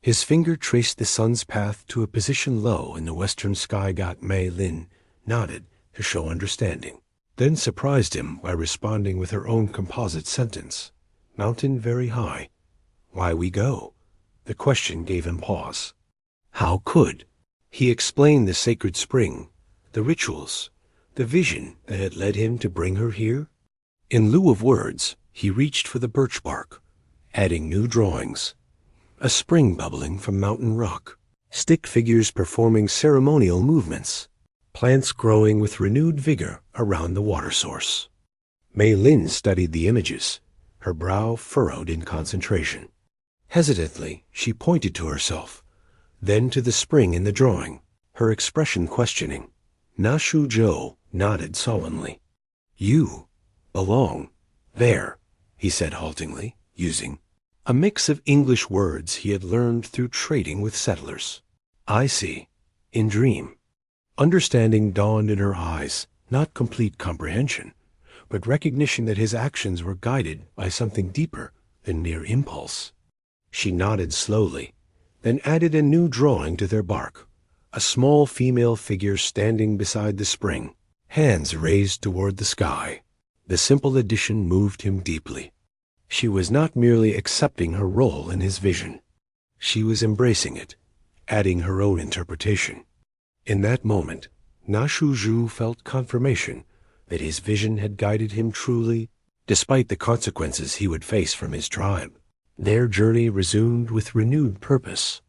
His finger traced the sun's path to a position low in the western sky. Mei Lin nodded to show understanding, then surprised him by responding with her own composite sentence. Mountain very high. Why we go? The question gave him pause. How could? He explained the sacred spring, the rituals, the vision that had led him to bring her here. In lieu of words, he reached for the birch bark, adding new drawings. A spring bubbling from mountain rock, stick figures performing ceremonial movements, plants growing with renewed vigor around the water source. Mei Lin studied the images, her brow furrowed in concentration. Hesitantly, she pointed to herself, then to the spring in the drawing, her expression questioning. Náshŭ nodded sullenly. You belong there, he said haltingly, using a mix of English words he had learned through trading with settlers. I see, in dream. Understanding dawned in her eyes, not complete comprehension, but recognition that his actions were guided by something deeper than mere impulse. She nodded slowly, then added a new drawing to their bark, a small female figure standing beside the spring, hands raised toward the sky. The simple addition moved him deeply. She was not merely accepting her role in his vision. She was embracing it, adding her own interpretation. In that moment, Náshŭ felt confirmation that his vision had guided him truly, despite the consequences he would face from his tribe. Their journey resumed with renewed purpose.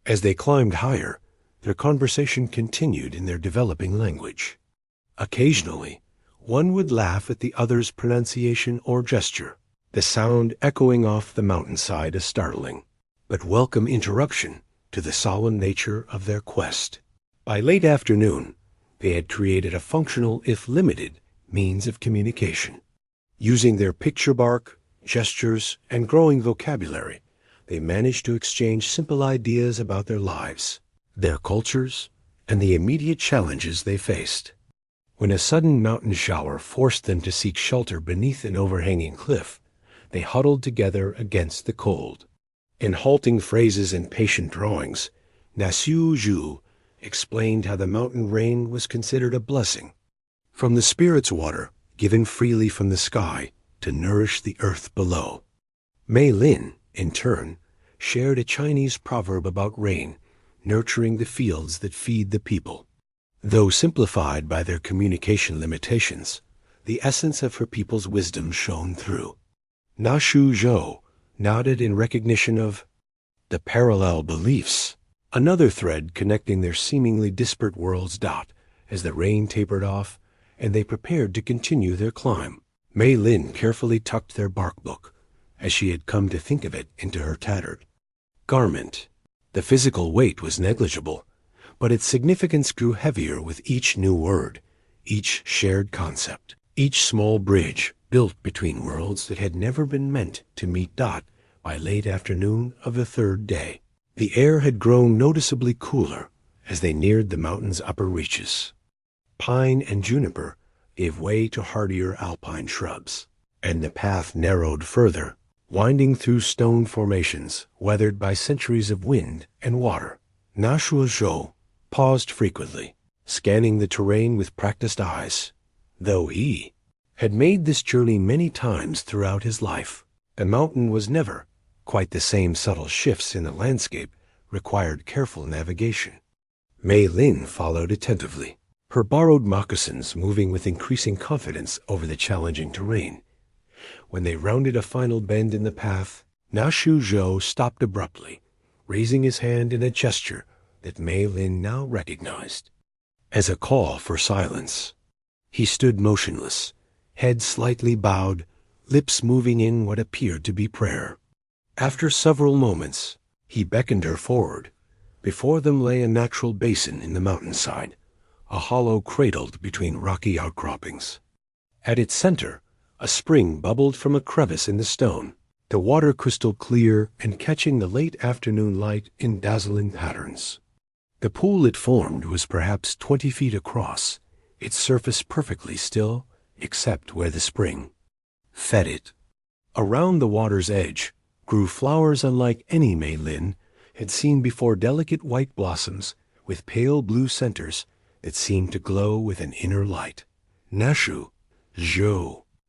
As they climbed higher, their conversation continued in their developing language. Occasionally, one would laugh at the other's pronunciation or gesture, the sound echoing off the mountainside a startling, but welcome interruption to the solemn nature of their quest. By late afternoon, they had created a functional, if limited, means of communication. Using their picture bark, gestures, and growing vocabulary, they managed to exchange simple ideas about their lives, their cultures, and the immediate challenges they faced. When a sudden mountain shower forced them to seek shelter beneath an overhanging cliff, they huddled together against the cold. In halting phrases and patient drawings, Náshŭ explained how the mountain rain was considered a blessing, from the spirit's water given freely from the sky to nourish the earth below. Mei Lin, in turn, shared a Chinese proverb about rain nurturing the fields that feed the people. Though simplified by their communication limitations, the essence of her people's wisdom shone through. Náshŭ nodded in recognition of the parallel beliefs, another thread connecting their seemingly disparate worlds. As the rain tapered off and they prepared to continue their climb, Mei Lin carefully tucked their bark book, as she had come to think of it, into her tattered garment. The physical weight was negligible, but its significance grew heavier with each new word, each shared concept, each small bridge built between worlds that had never been meant to meet. By late afternoon of the third day, the air had grown noticeably cooler as they neared the mountain's upper reaches. Pine and juniper gave way to hardier alpine shrubs, and the path narrowed further, winding through stone formations weathered by centuries of wind and water. Náshŭ paused frequently, scanning the terrain with practiced eyes. Though he had made this journey many times throughout his life, the mountain was never quite the same. Subtle shifts in the landscape required careful navigation. Mei Lin followed attentively, her borrowed moccasins moving with increasing confidence over the challenging terrain. When they rounded a final bend in the path, Náshŭ stopped abruptly, raising his hand in a gesture that Mei Lin now recognized as a call for silence. He stood motionless, head slightly bowed, lips moving in what appeared to be prayer. After several moments, he beckoned her forward. Before them lay a natural basin in the mountainside, a hollow cradled between rocky outcroppings. At its center, a spring bubbled from a crevice in the stone, the water crystal clear and catching the late afternoon light in dazzling patterns. The pool it formed was perhaps 20 feet across, its surface perfectly still except where the spring fed it. Around the water's edge grew flowers unlike any Mei Lin had seen before, delicate white blossoms with pale blue centers that seemed to glow with an inner light. Náshŭ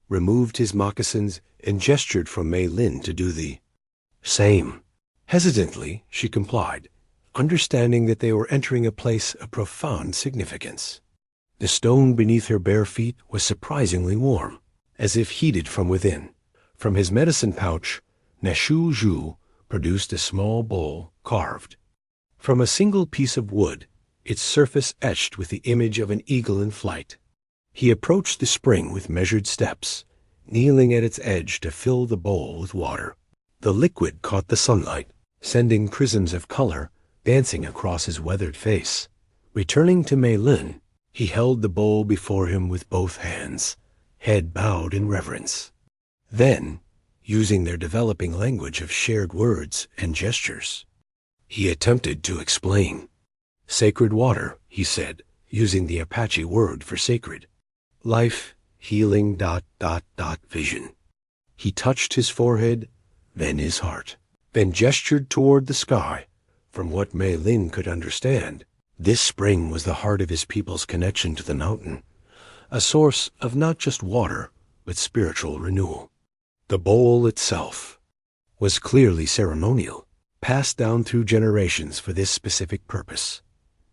removed his moccasins and gestured for Mei Lin to do the same. Hesitantly, she complied, understanding that they were entering a place of profound significance. The stone beneath her bare feet was surprisingly warm, as if heated from within. From his medicine pouch, Náshŭ produced a small bowl carved from a single piece of wood, its surface etched with the image of an eagle in flight. He approached the spring with measured steps, kneeling at its edge to fill the bowl with water. The liquid caught the sunlight, sending prisms of color dancing across his weathered face. Returning to Mei Lin, he held the bowl before him with both hands, head bowed in reverence. Then, using their developing language of shared words and gestures, he attempted to explain. Sacred water, he said, using the Apache word for sacred. Life, healing, vision. He touched his forehead, then his heart, then gestured toward the sky. From what Mei Lin could understand, this spring was the heart of his people's connection to the mountain, a source of not just water, but spiritual renewal. The bowl itself was clearly ceremonial, passed down through generations for this specific purpose.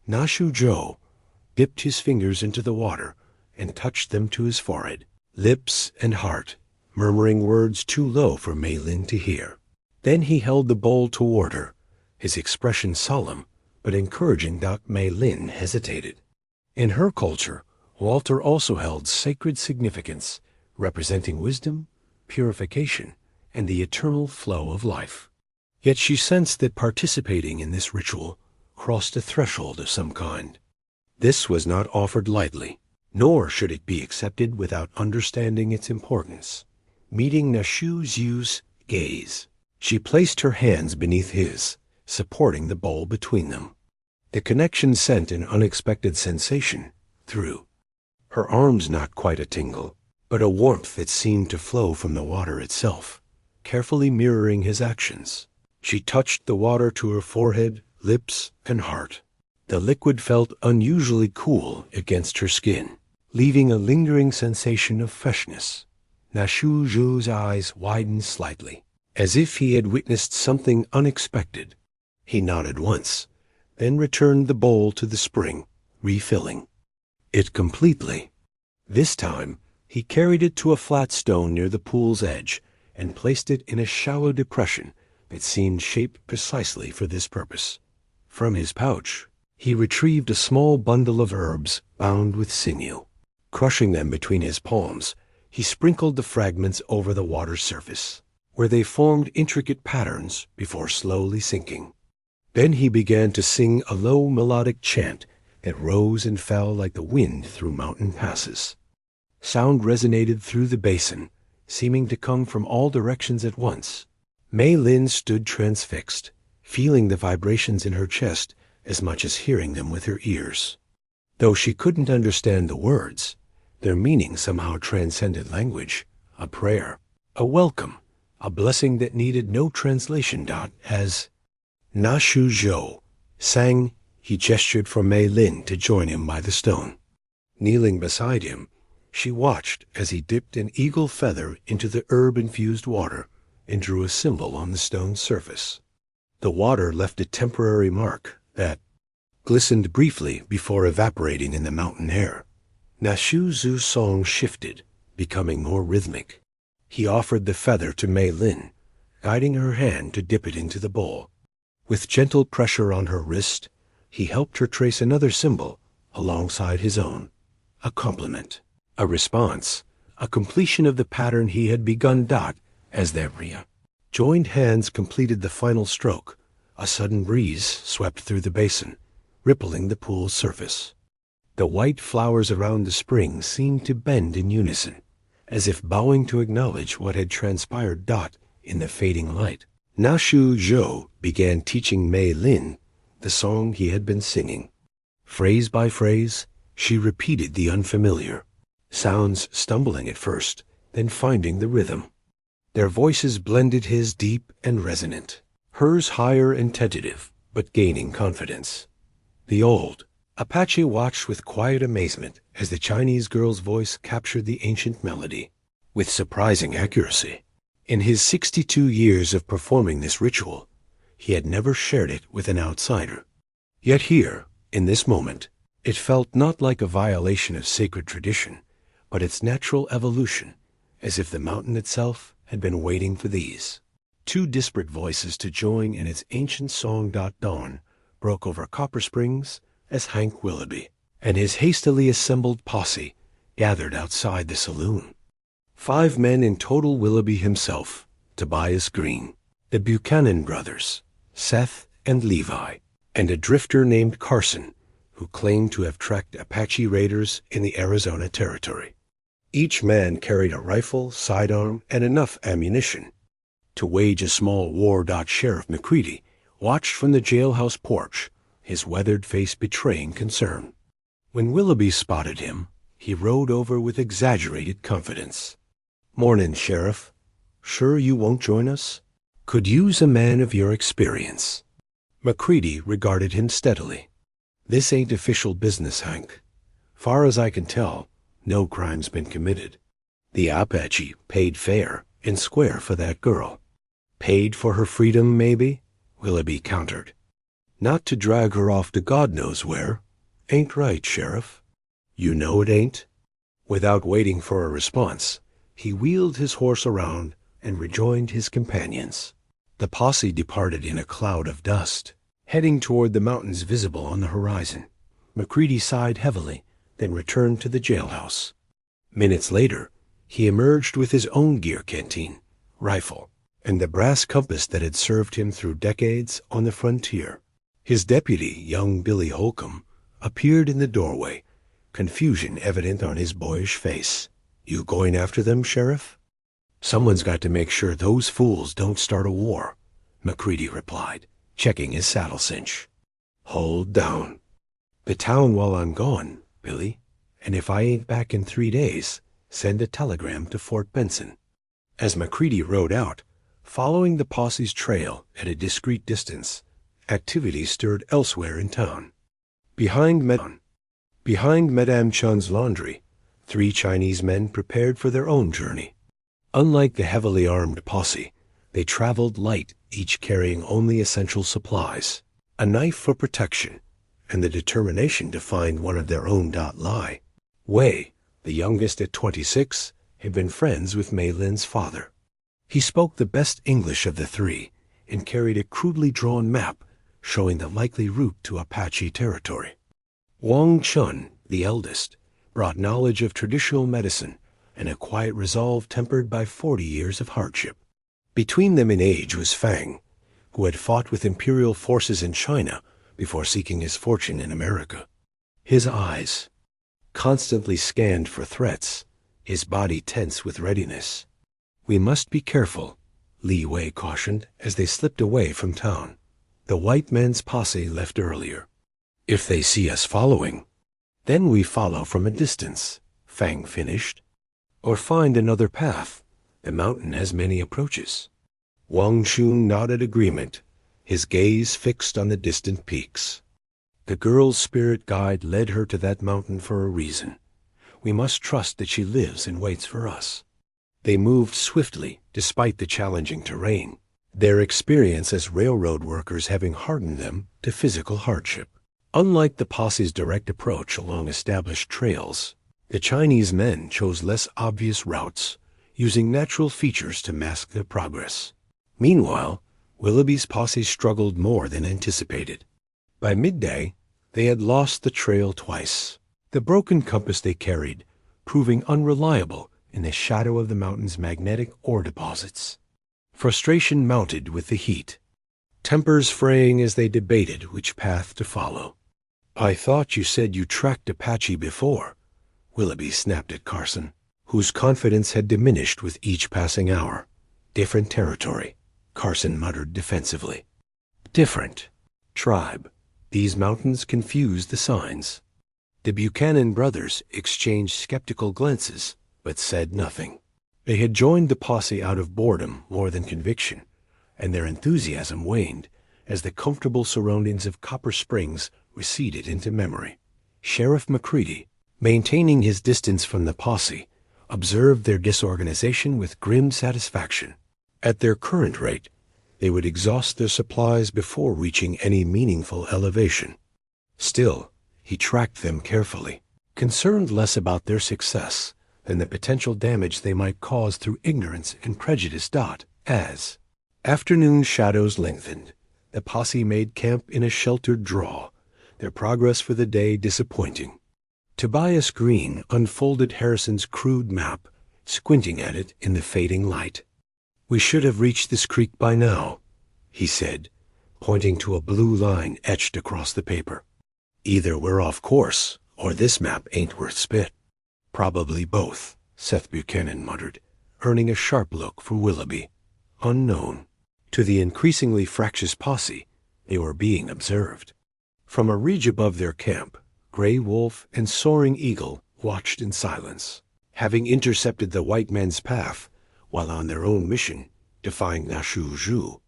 Náshŭ dipped his fingers into the water and touched them to his forehead, lips and heart, murmuring words too low for Mei Lin to hear. Then he held the bowl toward her, his expression solemn but encouraging. Mei Lin hesitated. In her culture, water also held sacred significance, representing wisdom, purification, and the eternal flow of life. Yet she sensed that participating in this ritual crossed a threshold of some kind. This was not offered lightly, nor should it be accepted without understanding its importance. Meeting Náshŭ's gaze, she placed her hands beneath his, supporting the bowl between them. The connection sent an unexpected sensation through her arms, not quite a tingle, but a warmth that seemed to flow from the water itself, carefully mirroring his actions. She touched the water to her forehead, lips, and heart. The liquid felt unusually cool against her skin, leaving a lingering sensation of freshness. Náshŭ's eyes widened slightly, as if he had witnessed something unexpected. He nodded once, then returned the bowl to the spring, refilling it completely. This time, he carried it to a flat stone near the pool's edge and placed it in a shallow depression that seemed shaped precisely for this purpose. From his pouch, he retrieved a small bundle of herbs bound with sinew. Crushing them between his palms, he sprinkled the fragments over the water's surface, where they formed intricate patterns before slowly sinking. Then he began to sing a low melodic chant that rose and fell like the wind through mountain passes. Sound resonated through the basin, seeming to come from all directions at once. Mei Lin stood transfixed, feeling the vibrations in her chest as much as hearing them with her ears. Though she couldn't understand the words, their meaning somehow transcended language, a prayer, a welcome, a blessing that needed no translation. As Náshŭ sang, he gestured for Mei Lin to join him by the stone. Kneeling beside him, she watched as he dipped an eagle feather into the herb-infused water and drew a symbol on the stone's surface. The water left a temporary mark that glistened briefly before evaporating in the mountain air. Náshŭ's song shifted, becoming more rhythmic. He offered the feather to Mei Lin, guiding her hand to dip it into the bowl. With gentle pressure on her wrist, he helped her trace another symbol alongside his own, a complement, a response, a completion of the pattern he had begun. As their joined hands completed the final stroke, a sudden breeze swept through the basin, rippling the pool's surface. The white flowers around the spring seemed to bend in unison, as if bowing to acknowledge what had transpired. In the fading light, Náshŭ began teaching Mei Lin the song he had been singing. Phrase by phrase, she repeated the unfamiliar, sounds stumbling at first, then finding the rhythm. Their voices blended, his deep and resonant, hers higher and tentative, but gaining confidence. The old Apache watched with quiet amazement as the Chinese girl's voice captured the ancient melody with surprising accuracy. In his 62 years of performing this ritual, he had never shared it with an outsider. Yet here, in this moment, it felt not like a violation of sacred tradition, but its natural evolution, as if the mountain itself had been waiting for these two disparate voices to join in its ancient song. Dawn broke over Copper Springs as Hank Willoughby and his hastily assembled posse gathered outside the saloon. 5 men in total: Willoughby himself, Tobias Green, the Buchanan brothers, Seth and Levi, and a drifter named Carson, who claimed to have tracked Apache raiders in the Arizona Territory. Each man carried a rifle, sidearm, and enough ammunition to wage a small war. Sheriff McCready watched from the jailhouse porch, his weathered face betraying concern. When Willoughby spotted him, he rode over with exaggerated confidence. "Mornin', Sheriff. Sure you won't join us? Could use a man of your experience." McCready regarded him steadily. "This ain't official business, Hank. Far as I can tell, no crime's been committed. The Apache paid fair and square for that girl." "Paid for her freedom, maybe?" Willoughby countered. "Not to drag her off to God knows where. Ain't right, Sheriff." "You know it ain't." Without waiting for a response, he wheeled his horse around and rejoined his companions. The posse departed in a cloud of dust, heading toward the mountains visible on the horizon. McCready sighed heavily, then returned to the jailhouse. Minutes later, he emerged with his own gear canteen, rifle, and the brass compass that had served him through decades on the frontier. His deputy, young Billy Holcomb, appeared in the doorway, confusion evident on his boyish face. "You going after them, Sheriff?" "Someone's got to make sure those fools don't start a war," Macready replied, checking his saddle cinch. "Hold down. The town while I'm gone, Billy, and if I ain't back in 3 days, send a telegram to Fort Benson." As Macready rode out, following the posse's trail at a discreet distance, activity stirred elsewhere in town. Behind Madame Chun's laundry, 3 Chinese men prepared for their own journey. Unlike the heavily armed posse, they traveled light, each carrying only essential supplies, a knife for protection, and the determination to find one of their own. Lai Wei, the youngest at 26, had been friends with Mei Lin's father. He spoke the best English of the 3 and carried a crudely drawn map showing the likely route to Apache territory. Wang Chun, the eldest, brought knowledge of traditional medicine and a quiet resolve tempered by 40 years of hardship. Between them in age was Fang, who had fought with imperial forces in China before seeking his fortune in America. His eyes constantly scanned for threats, his body tense with readiness. "We must be careful," Li Wei cautioned as they slipped away from town. "The white men's posse left earlier. If they see us following, then we follow from a distance," Fang finished. "Or find another path. The mountain has many approaches." Wang Chun nodded agreement, his gaze fixed on the distant peaks. "The girl's spirit guide led her to that mountain for a reason. We must trust that she lives and waits for us." They moved swiftly despite the challenging terrain, their experience as railroad workers having hardened them to physical hardship. Unlike the posse's direct approach along established trails, the Chinese men chose less obvious routes, using natural features to mask their progress. Meanwhile, Willoughby's posse struggled more than anticipated. By midday, they had lost the trail twice, the broken compass they carried proving unreliable in the shadow of the mountain's magnetic ore deposits. Frustration mounted with the heat, tempers fraying as they debated which path to follow. "I thought you said you tracked Apache before," Willoughby snapped at Carson, whose confidence had diminished with each passing hour. "Different territory," Carson muttered defensively. "Different tribe. These mountains confuse the signs." The Buchanan brothers exchanged skeptical glances, but said nothing. They had joined the posse out of boredom more than conviction, and their enthusiasm waned as the comfortable surroundings of Copper Springs receded into memory. Sheriff Macready, maintaining his distance from the posse, observed their disorganization with grim satisfaction. At their current rate, they would exhaust their supplies before reaching any meaningful elevation. Still, he tracked them carefully, concerned less about their success than the potential damage they might cause through ignorance and prejudice. As afternoon shadows lengthened, the posse made camp in a sheltered draw, their progress for the day disappointing. Tobias Green unfolded Harrison's crude map, squinting at it in the fading light. "We should have reached this creek by now," he said, pointing to a blue line etched across the paper. "Either we're off course, or this map ain't worth spit." "Probably both," Seth Buchanan muttered, earning a sharp look from Willoughby. Unknown. To the increasingly fractious posse, they were being observed. From a ridge above their camp, Gray Wolf and Soaring Eagle watched in silence. Having intercepted the white men's path while on their own mission to find Náshŭ,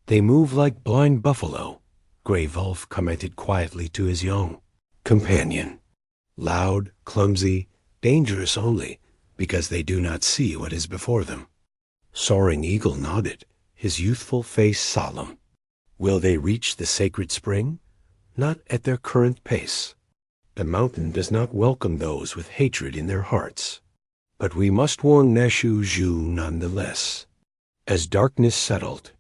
"They move like blind buffalo," Gray Wolf commented quietly to his young companion. "Loud, clumsy, dangerous only because they do not see what is before them." Soaring Eagle nodded, his youthful face solemn. "Will they reach the sacred spring? Not at their current pace. The mountain does not welcome those with hatred in their hearts. But we must warn Náshŭ nonetheless." As darkness settled,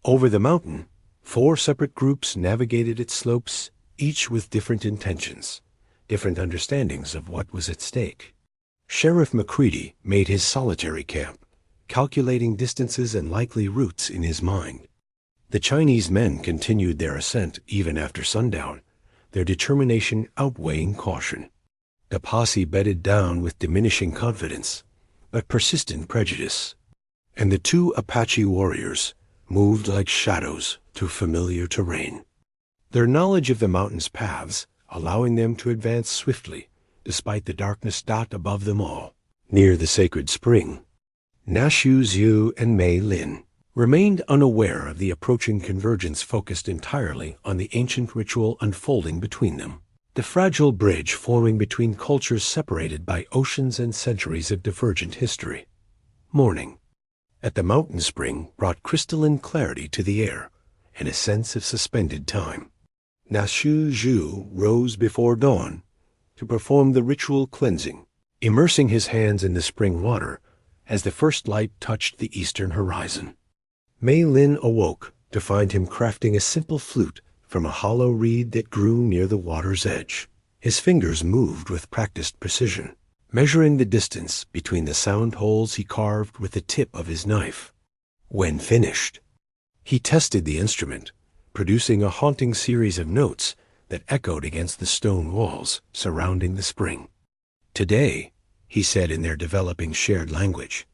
over the mountain, 4 separate groups navigated its slopes, each with different intentions, different understandings of what was at stake. Sheriff Macready made his solitary camp, calculating distances and likely routes in his mind. The Chinese men continued their ascent even after sundown, their determination outweighing caution. The posse bedded down with diminishing confidence, but persistent prejudice, and the two Apache warriors moved like shadows through familiar terrain, their knowledge of the mountain's paths allowing them to advance swiftly despite the darkness above them all. Near the sacred spring, Náshŭ and Mei Lin remained unaware of the approaching convergence focused entirely on the ancient ritual unfolding between them, the fragile bridge forming between cultures separated by oceans and centuries of divergent history. Morning at the mountain spring brought crystalline clarity to the air and a sense of suspended time. Náshŭ rose before dawn to perform the ritual cleansing, immersing his hands in the spring water as the first light touched the eastern horizon. Mei Lin awoke to find him crafting a simple flute from a hollow reed that grew near the water's edge. His fingers moved with practiced precision, measuring the distance between the sound holes he carved with the tip of his knife. When finished, he tested the instrument, producing a haunting series of notes that echoed against the stone walls surrounding the spring. "Today," he said in their developing shared language,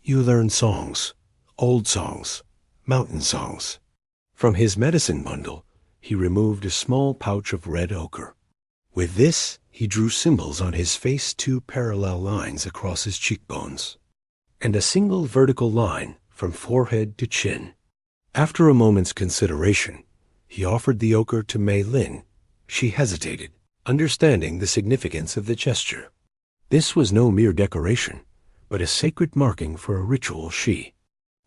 "you learn songs, old songs, mountain songs." From his medicine bundle, he removed a small pouch of red ochre. With this, he drew symbols on his face, 2 parallel lines across his cheekbones, and a single vertical line from forehead to chin. After a moment's consideration, he offered the ochre to Mei Lin. She hesitated, understanding the significance of the gesture. This was no mere decoration, but a sacred marking for a ritual she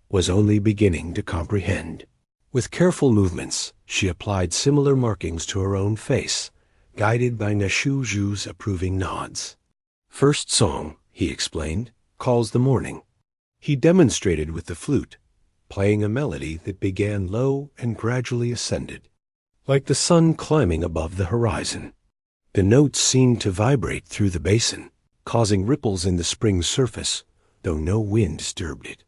was only beginning to comprehend. With careful movements, she applied similar markings to her own face, guided by Náshŭ's approving nods. "First song," he explained, "calls the morning." He demonstrated with the flute, playing a melody that began low and gradually ascended, like the sun climbing above the horizon. The notes seemed to vibrate through the basin, causing ripples in the spring's surface, though no wind disturbed it.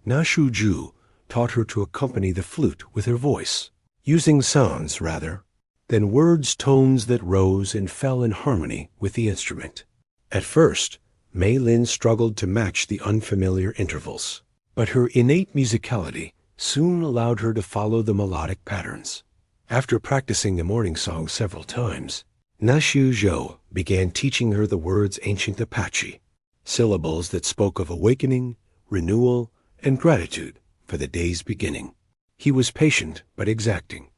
Náshŭ taught her to accompany the flute with her voice, using sounds rather than words, tones that rose and fell in harmony with the instrument. At first, Mei Lin struggled to match the unfamiliar intervals, but her innate musicality soon allowed her to follow the melodic patterns. After practicing the morning song several times, Náshŭ began teaching her the words ancient Apache, syllables that spoke of awakening, renewal, and gratitude for the day's beginning. He was patient but exacting,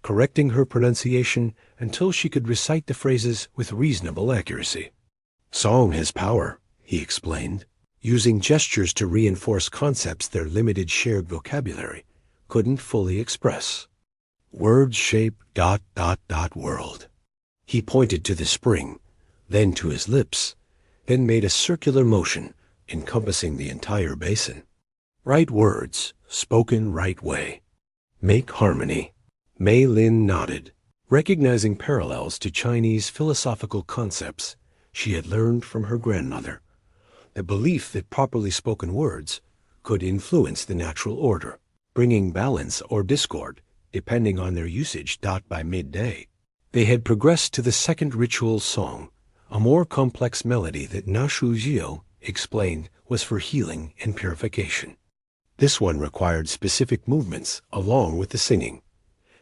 correcting her pronunciation until she could recite the phrases with reasonable accuracy. "Song has power," he explained, using gestures to reinforce concepts their limited shared vocabulary couldn't fully express. "Words shape ... world." He pointed to the spring, then to his lips, then made a circular motion encompassing the entire basin. "Right words, spoken right way. Make harmony." Mei Lin nodded, recognizing parallels to Chinese philosophical concepts she had learned from her grandmother, the belief that properly spoken words could influence the natural order, bringing balance or discord depending on their usage. By midday, they had progressed to the second ritual song, a more complex melody that Náshŭ explained was for healing and purification. This one required specific movements along with the singing.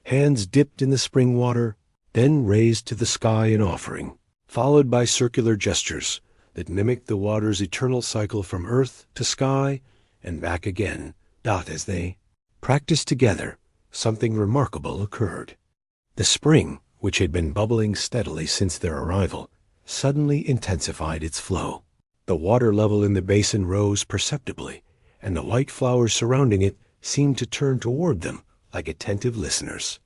Hands dipped in the spring water, then raised to the sky in offering, followed by circular gestures that mimicked the water's eternal cycle from earth to sky and back again. As they practiced together, something remarkable occurred. The spring, which had been bubbling steadily since their arrival, suddenly intensified its flow. The water level in the basin rose perceptibly, and the white flowers surrounding it seemed to turn toward them like attentive listeners.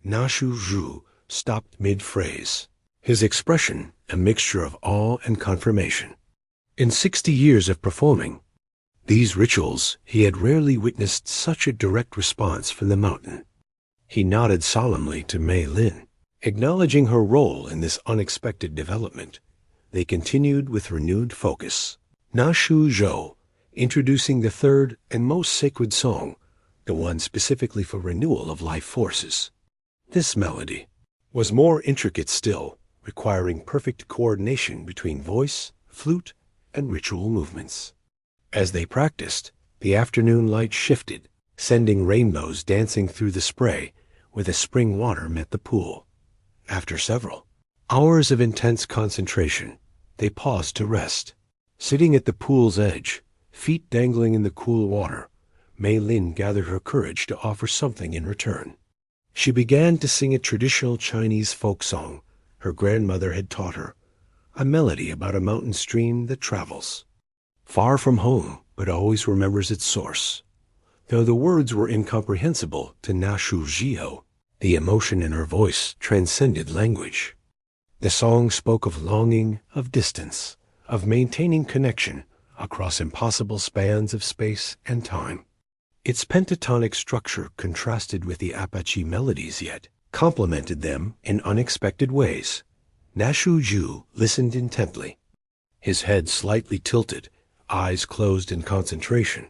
Náshŭ stopped mid-phrase, his expression a mixture of awe and confirmation. In 60 years of performing these rituals, he had rarely witnessed such a direct response from the mountain. He nodded solemnly to Mei Lin, acknowledging her role in this unexpected development. They continued with renewed focus. Náshŭ introducing the third and most sacred song, the one specifically for renewal of life forces. This melody, was more intricate still, requiring perfect coordination between voice, flute, and ritual movements. As they practiced, the afternoon light shifted, sending rainbows dancing through the spray where the spring water met the pool. After several hours of intense concentration, they paused to rest. Sitting at the pool's edge, feet dangling in the cool water, Mei Lin gathered her courage to offer something in return. She began to sing a traditional Chinese folk song her grandmother had taught her, a melody about a mountain stream that travels far from home but always remembers its source. Though the words were incomprehensible to Náshŭ, the emotion in her voice transcended language. The song spoke of longing, of distance, of maintaining connection across impossible spans of space and time. Its pentatonic structure contrasted with the Apache melodies yet complemented them in unexpected ways. Náshŭ listened intently, his head slightly tilted, eyes closed in concentration.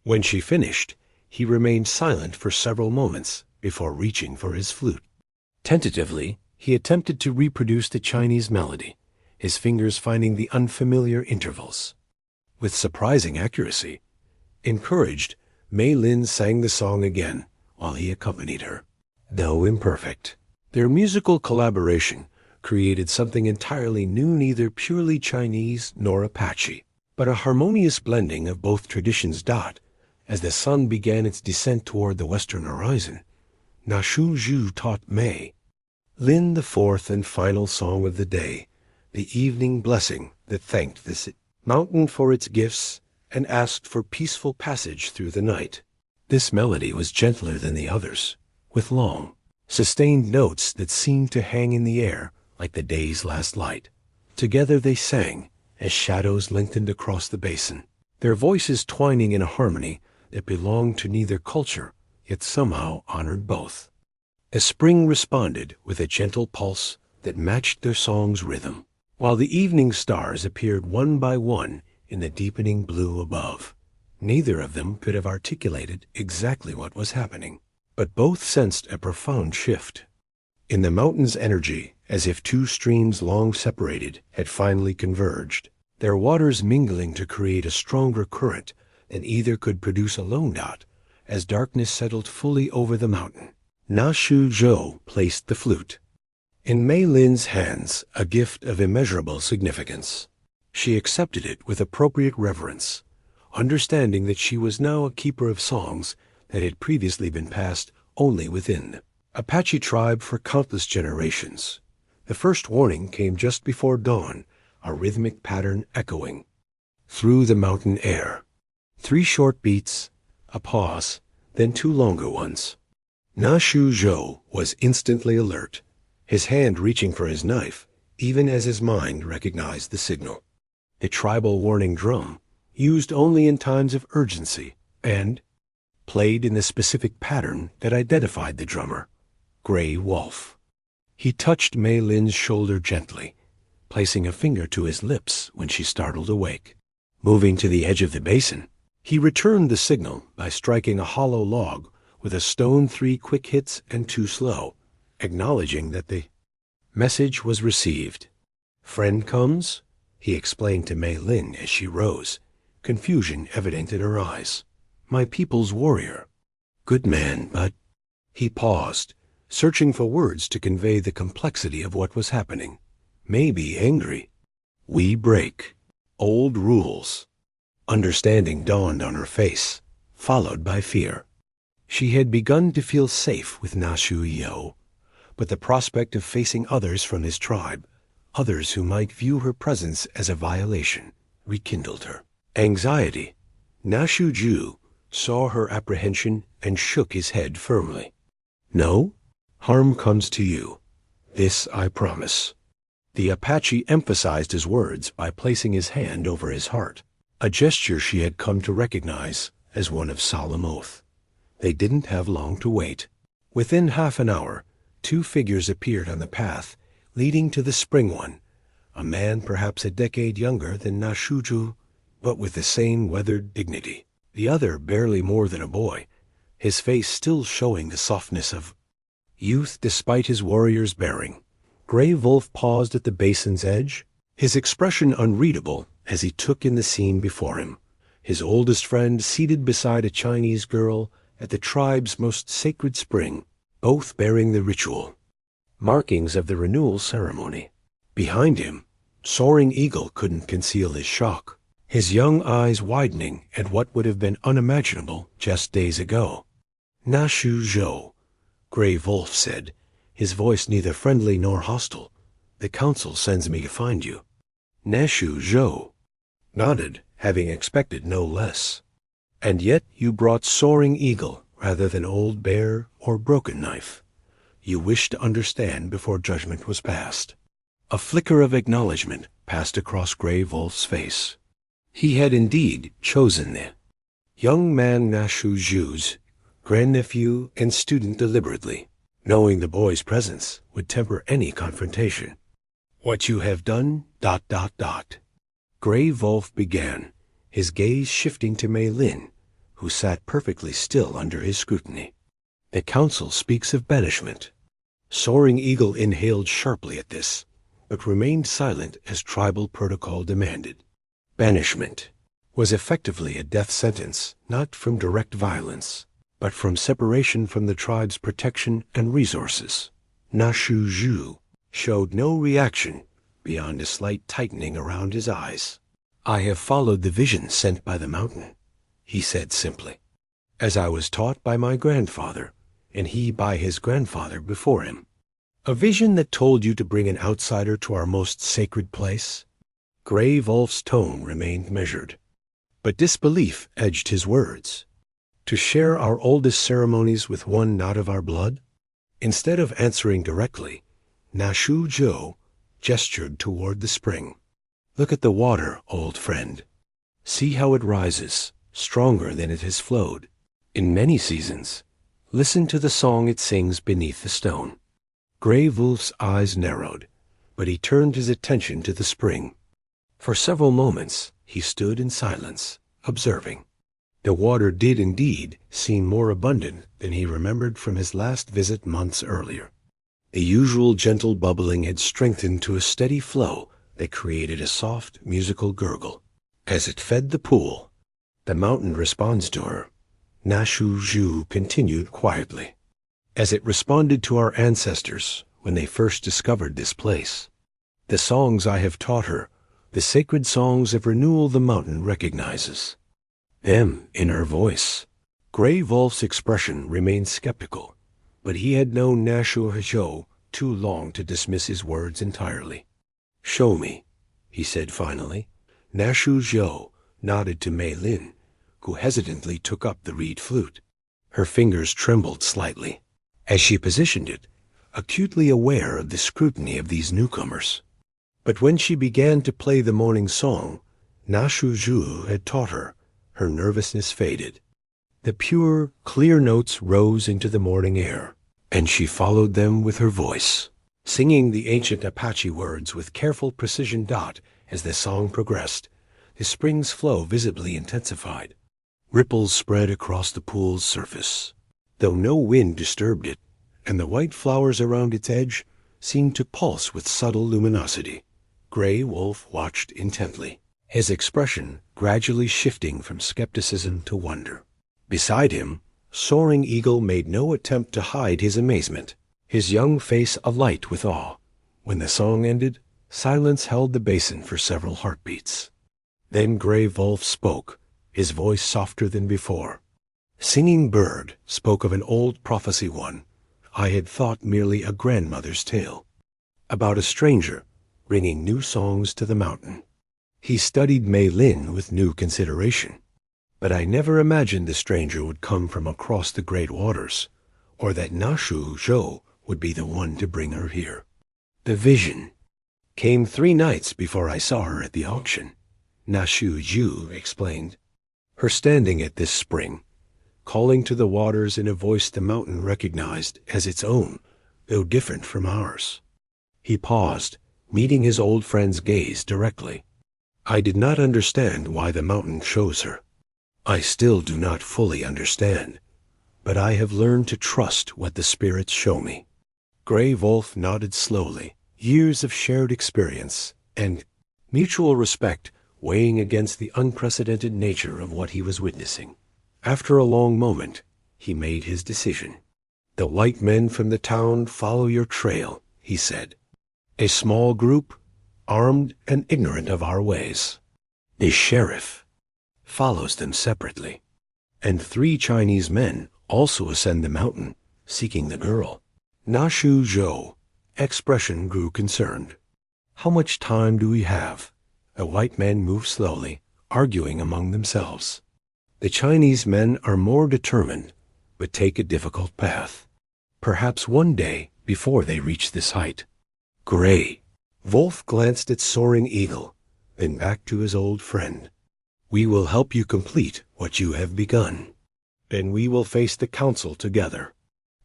When she finished, he remained silent for several moments before reaching for his flute. Tentatively, he attempted to reproduce the Chinese melody, his fingers finding the unfamiliar intervals. With surprising accuracy, encouraged, Mei Lin sang the song again while he accompanied her. Though imperfect, their musical collaboration created something entirely new, neither purely Chinese nor Apache, but a harmonious blending of both traditions. As the sun began its descent toward the western horizon, Náshŭ taught Mei Lin the fourth and final song of the day, the evening blessing that thanked the mountain for its gifts and asked for peaceful passage through the night. This melody was gentler than the others, with long, sustained notes that seemed to hang in the air like the day's last light. Together they sang as shadows lengthened across the basin, their voices twining in a harmony that belonged to neither culture, yet somehow honored both. A spring responded with a gentle pulse that matched their song's rhythm, while the evening stars appeared one by one in the deepening blue above. Neither of them could have articulated exactly what was happening, but both sensed a profound shift in the mountain's energy, as if two streams long separated had finally converged, their waters mingling to create a stronger current than either could produce alone. As darkness settled fully over the mountain, Náshŭ placed the flute in Mei Lin's hands, a gift of immeasurable significance. She accepted it with appropriate reverence, understanding that she was now a keeper of songs that had previously been passed only within the Apache tribe for countless generations. The first warning came just before dawn, a rhythmic pattern echoing through the mountain air. 3 short beats, a pause, then 2 longer ones. Náshŭ was instantly alert, his hand reaching for his knife, even as his mind recognized the signal. The tribal warning drum, used only in times of urgency, and played in the specific pattern that identified the drummer, Gray Wolf. He touched Mei Lin's shoulder gently, placing a finger to his lips when she startled awake. Moving to the edge of the basin, he returned the signal by striking a hollow log with a stone, 3 quick hits and 2 slow, acknowledging that the message was received. "Friend comes?" he explained to Mei Lin as she rose, confusion evident in her eyes. "My people's warrior." "Good man, but—" He paused, searching for words to convey the complexity of what was happening. "Maybe angry. We break old rules." Understanding dawned on her face, followed by fear. She had begun to feel safe with Náshŭ, but the prospect of facing others from his tribe, others who might view her presence as a violation, rekindled her anxiety. Náshŭ saw her apprehension and shook his head firmly. "No harm comes to you. This I promise." The Apache emphasized his words by placing his hand over his heart, a gesture she had come to recognize as one of solemn oath. They didn't have long to wait. Within half an hour, 2 figures appeared on the path leading to the spring one, a man perhaps a decade younger than Náshŭ, but with the same weathered dignity. The other barely more than a boy, his face still showing the softness of youth despite his warrior's bearing. Gray Wolf paused at the basin's edge, his expression unreadable as he took in the scene before him. His oldest friend seated beside a Chinese girl at the tribe's most sacred spring, both bearing the ritual markings of the renewal ceremony. Behind him, Soaring Eagle couldn't conceal his shock, his young eyes widening at what would have been unimaginable just days ago. Náshŭ, Gray Wolf said, his voice neither friendly nor hostile. The council sends me to find you. Náshŭ nodded, having expected no less. And yet you brought Soaring Eagle rather than Old Bear or Broken Knife. You wished to understand before judgment was passed. A flicker of acknowledgment passed across Gray Wolf's face. He had indeed chosen the young man Náshŭ's grandnephew and student deliberately, knowing the boy's presence would temper any confrontation. What you have done, ... Gray Wolf began, his gaze shifting to Mei Lin, who sat perfectly still under his scrutiny. The council speaks of banishment. Soaring Eagle inhaled sharply at this, but remained silent as tribal protocol demanded. Banishment was effectively a death sentence, not from direct violence, but from separation from the tribe's protection and resources. Náshŭ showed no reaction beyond a slight tightening around his eyes. I have followed the vision sent by the mountain, he said simply, as I was taught by my grandfather, and he by his grandfather before him. A vision that told you to bring an outsider to our most sacred place? Gray Wolf's tone remained measured, but disbelief edged his words. To share our oldest ceremonies with one not of our blood? Instead of answering directly, Náshŭ gestured toward the spring. Look at the water, old friend. See how it rises, stronger than it has flowed. In many seasons, listen to the song it sings beneath the stone. Gray Wolf's eyes narrowed, but he turned his attention to the spring. For several moments, he stood in silence, observing. The water did indeed seem more abundant than he remembered from his last visit months earlier. The usual gentle bubbling had strengthened to a steady flow that created a soft, musical gurgle. As it fed the pool, the mountain responds to her. Náshŭ continued quietly. As it responded to our ancestors when they first discovered this place. The songs I have taught her, the sacred songs of renewal the mountain recognizes. Them in her voice. Gray Wolf's expression remained skeptical, but he had known Náshŭ too long to dismiss his words entirely. Show me, he said finally. Náshŭ nodded to Mei Lin, who hesitantly took up the reed flute. Her fingers trembled slightly as she positioned it, acutely aware of the scrutiny of these newcomers. But when she began to play the morning song Náshŭ had taught her, her nervousness faded. The pure, clear notes rose into the morning air, and she followed them with her voice, singing the ancient Apache words with careful precision. As the song progressed, the spring's flow visibly intensified. Ripples spread across the pool's surface, though no wind disturbed it, and the white flowers around its edge seemed to pulse with subtle luminosity. Gray Wolf watched intently, his expression gradually shifting from skepticism to wonder. Beside him, Soaring Eagle made no attempt to hide his amazement, his young face alight with awe. When the song ended, silence held the basin for several heartbeats. Then Gray Wolf spoke, his voice softer than before. Singing Bird spoke of an old prophecy one I had thought merely a grandmother's tale, about a stranger bringing new songs to the mountain. He studied Mei Lin with new consideration, but I never imagined the stranger would come from across the great waters, or that Náshŭ would be the one to bring her here. The vision came 3 nights before I saw her at the auction, Náshŭ explained. Her standing at this spring, calling to the waters in a voice the mountain recognized as its own, though different from ours. He paused, meeting his old friend's gaze directly. I did not understand why the mountain chose her. I still do not fully understand, but I have learned to trust what the spirits show me. Gray Wolf nodded slowly, years of shared experience and mutual respect weighing against the unprecedented nature of what he was witnessing. After a long moment, he made his decision. "The white men from the town follow your trail," he said. "A small group, armed and ignorant of our ways. The sheriff follows them separately, and 3 Chinese men also ascend the mountain, seeking the girl." Náshŭ's expression grew concerned. "How much time do we have?" The white men moved slowly, arguing among themselves. "The Chinese men are more determined, but take a difficult path. Perhaps one day before they reach this height." Gray Wolf glanced at Soaring Eagle, then back to his old friend. "We will help you complete what you have begun. Then we will face the council together."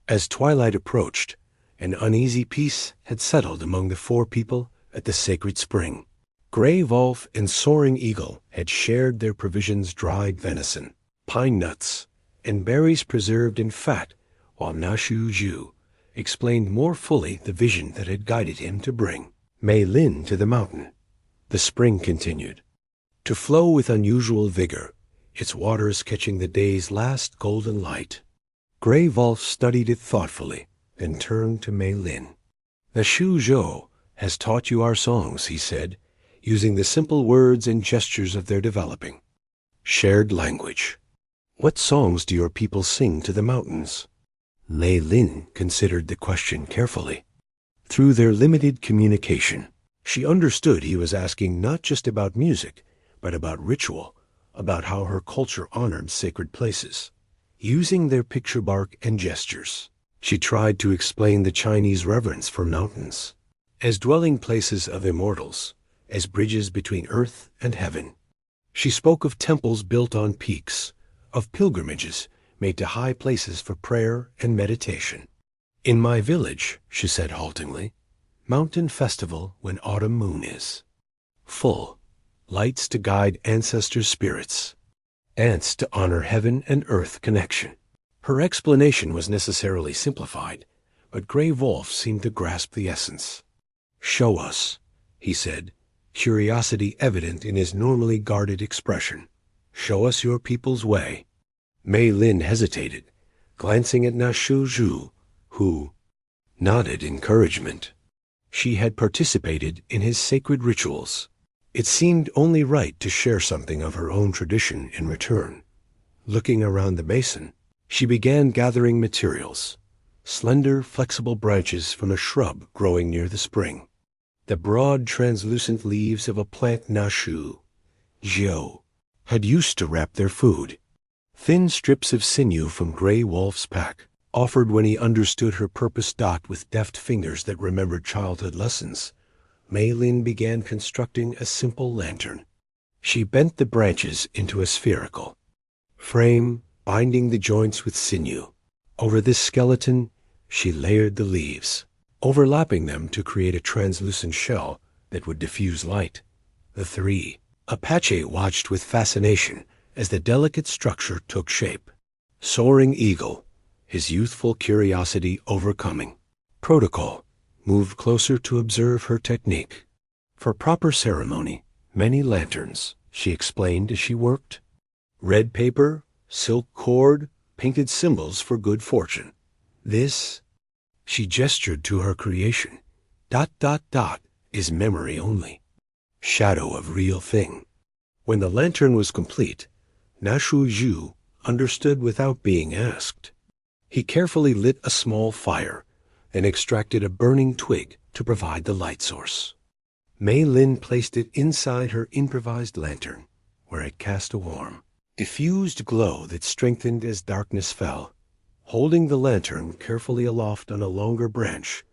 As twilight approached, an uneasy peace had settled among the 4 people at the sacred spring. Gray Wolf and Soaring Eagle had shared their provisions: dried venison, pine nuts, and berries preserved in fat, while Náshŭ explained more fully the vision that had guided him to bring Mei Lin to the mountain. The spring continued to flow with unusual vigor, its waters catching the day's last golden light. Gray Wolf studied it thoughtfully, then turned to Mei Lin. "Náshŭ has taught you our songs," he said, using the simple words and gestures of their developing shared language. "What songs do your people sing to the mountains?" Mei Lin considered the question carefully. Through their limited communication, she understood he was asking not just about music, but about ritual, about how her culture honored sacred places. Using their picture bark and gestures, she tried to explain the Chinese reverence for mountains as dwelling places of immortals, as bridges between earth and heaven. She spoke of temples built on peaks, of pilgrimages made to high places for prayer and meditation. "In my village," she said haltingly, "mountain festival when autumn moon is full, lights to guide ancestor spirits, ants to honor heaven and earth connection." Her explanation was necessarily simplified, but Gray Wolf seemed to grasp the essence. "Show us," he said, curiosity evident in his normally guarded expression. "Show us your people's way." Mei Lin hesitated, glancing at Náshŭ, who nodded encouragement. She had participated in his sacred rituals. It seemed only right to share something of her own tradition in return. Looking around the basin, she began gathering materials, slender, flexible branches from a shrub growing near the spring, the broad, translucent leaves of a plant Náshŭ had used to wrap their food. Thin strips of sinew from Gray Wolf's pack, offered when he understood her purpose. With deft fingers that remembered childhood lessons, Mei Lin began constructing a simple lantern. She bent the branches into a spherical frame, binding the joints with sinew. Over this skeleton, she layered the leaves, overlapping them to create a translucent shell that would diffuse light. The 3 Apache watched with fascination as the delicate structure took shape. Soaring Eagle, his youthful curiosity overcoming protocol, moved closer to observe her technique. "For proper ceremony, many lanterns," she explained as she worked. "Red paper, silk cord, painted symbols for good fortune. This," she gestured to her creation, "is memory only. Shadow of real thing." When the lantern was complete, Náshŭ understood without being asked. He carefully lit a small fire and extracted a burning twig to provide the light source. Mei Lin placed it inside her improvised lantern, where it cast a warm, diffused glow that strengthened as darkness fell. Holding the lantern carefully aloft on a longer branch,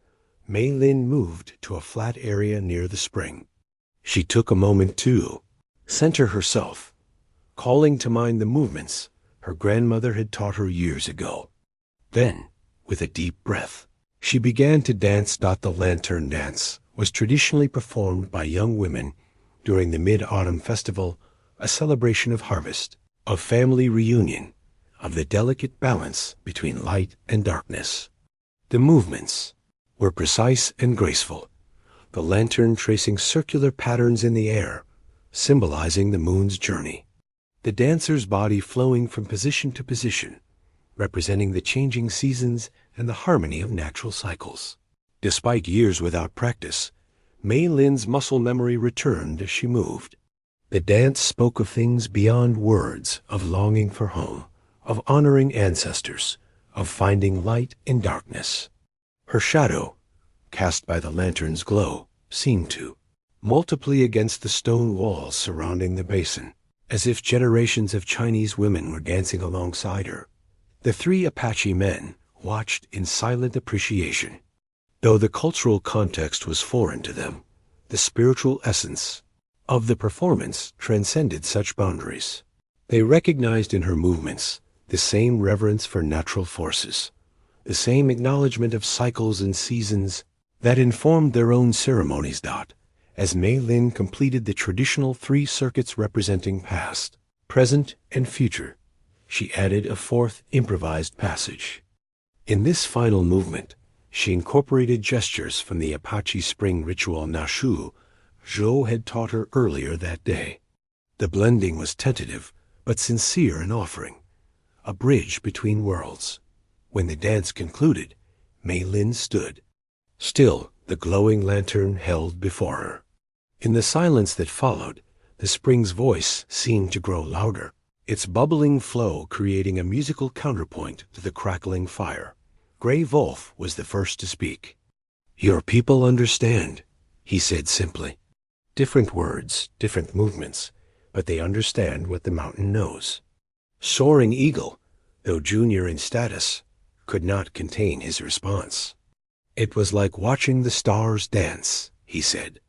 Mei Lin moved to a flat area near the spring. She took a moment to center herself, calling to mind the movements her grandmother had taught her years ago. Then, with a deep breath, she began to dance. The lantern dance was traditionally performed by young women during the Mid-Autumn Festival, a celebration of harvest, of family reunion, of the delicate balance between light and darkness. The movements were precise and graceful, the lantern tracing circular patterns in the air, symbolizing the moon's journey. The dancer's body flowing from position to position, representing the changing seasons and the harmony of natural cycles. Despite years without practice, Mei Lin's muscle memory returned as she moved. The dance spoke of things beyond words, of longing for home, of honoring ancestors, of finding light in darkness. Her shadow, cast by the lantern's glow, seemed to multiply against the stone walls surrounding the basin, as if generations of Chinese women were dancing alongside her. The three Apache men watched in silent appreciation. Though the cultural context was foreign to them, the spiritual essence of the performance transcended such boundaries. They recognized in her movements the same reverence for natural forces, the same acknowledgement of cycles and seasons that informed their own ceremonies. As Mei Lin completed the traditional 3 circuits representing past, present, and future, she added a 4th improvised passage. In this final movement, she incorporated gestures from the Apache spring ritual Náshŭ Zhou had taught her earlier that day. The blending was tentative, but sincere in offering, a bridge between worlds. When the dance concluded, Mei Lin stood, still, the glowing lantern held before her. In the silence that followed, the spring's voice seemed to grow louder, its bubbling flow creating a musical counterpoint to the crackling fire. Gray Wolf was the first to speak. "Your people understand," he said simply. "Different words, different movements, but they understand what the mountain knows." Soaring Eagle, though junior in status, could not contain his response. "It was like watching the stars dance," he said,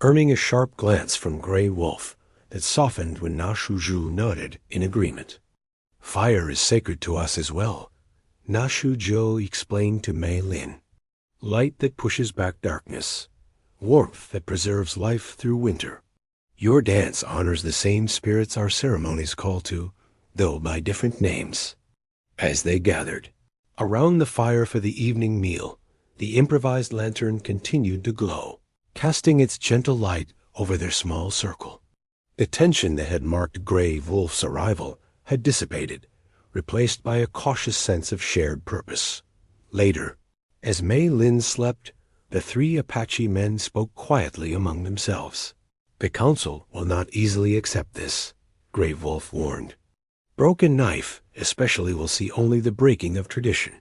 earning a sharp glance from Gray Wolf that softened when Náshŭ nodded in agreement. "Fire is sacred to us as well," Náshŭ explained to Mei Lin. "Light that pushes back darkness, warmth that preserves life through winter. Your dance honors the same spirits our ceremonies call to, though by different names." As they gathered around the fire for the evening meal, the improvised lantern continued to glow, casting its gentle light over their small circle. The tension that had marked Gray Wolf's arrival had dissipated, replaced by a cautious sense of shared purpose. Later, as Mei Lin slept, the 3 Apache men spoke quietly among themselves. "The council will not easily accept this," Gray Wolf warned. "Broken Knife especially will see only the breaking of tradition,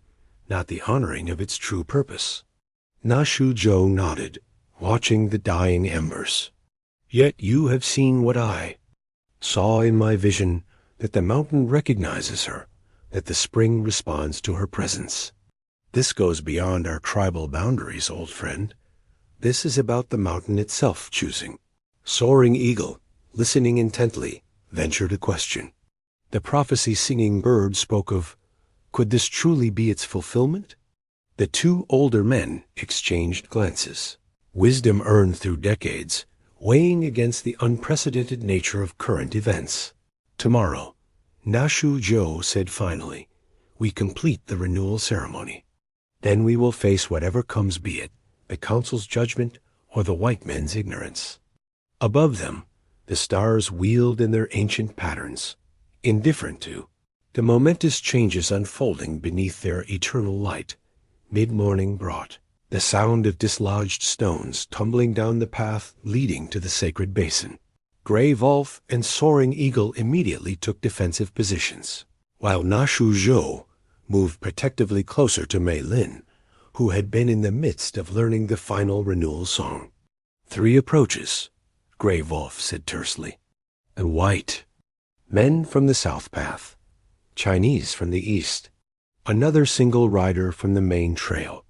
not the honoring of its true purpose." Náshŭ nodded, watching the dying embers. "Yet you have seen what I saw in my vision, that the mountain recognizes her, that the spring responds to her presence. This goes beyond our tribal boundaries, old friend. This is about the mountain itself choosing." Soaring Eagle, listening intently, ventured a question. The prophecy-singing bird spoke of, could this truly be its fulfillment? The 2 older men exchanged glances, wisdom earned through decades, weighing against the unprecedented nature of current events. "Tomorrow," Náshŭ said finally, "we complete the renewal ceremony. Then we will face whatever comes, be it the council's judgment or the white men's ignorance." Above them, the stars wheeled in their ancient patterns, indifferent to the momentous changes unfolding beneath their eternal light. Mid-morning brought the sound of dislodged stones tumbling down the path leading to the sacred basin. Gray Wolf and Soaring Eagle immediately took defensive positions, while Náshŭ moved protectively closer to Mei Lin, who had been in the midst of learning the final renewal song. "3 approaches," Gray Wolf said tersely. "And white. Men from the south path, Chinese from the east, another single rider from the main trail."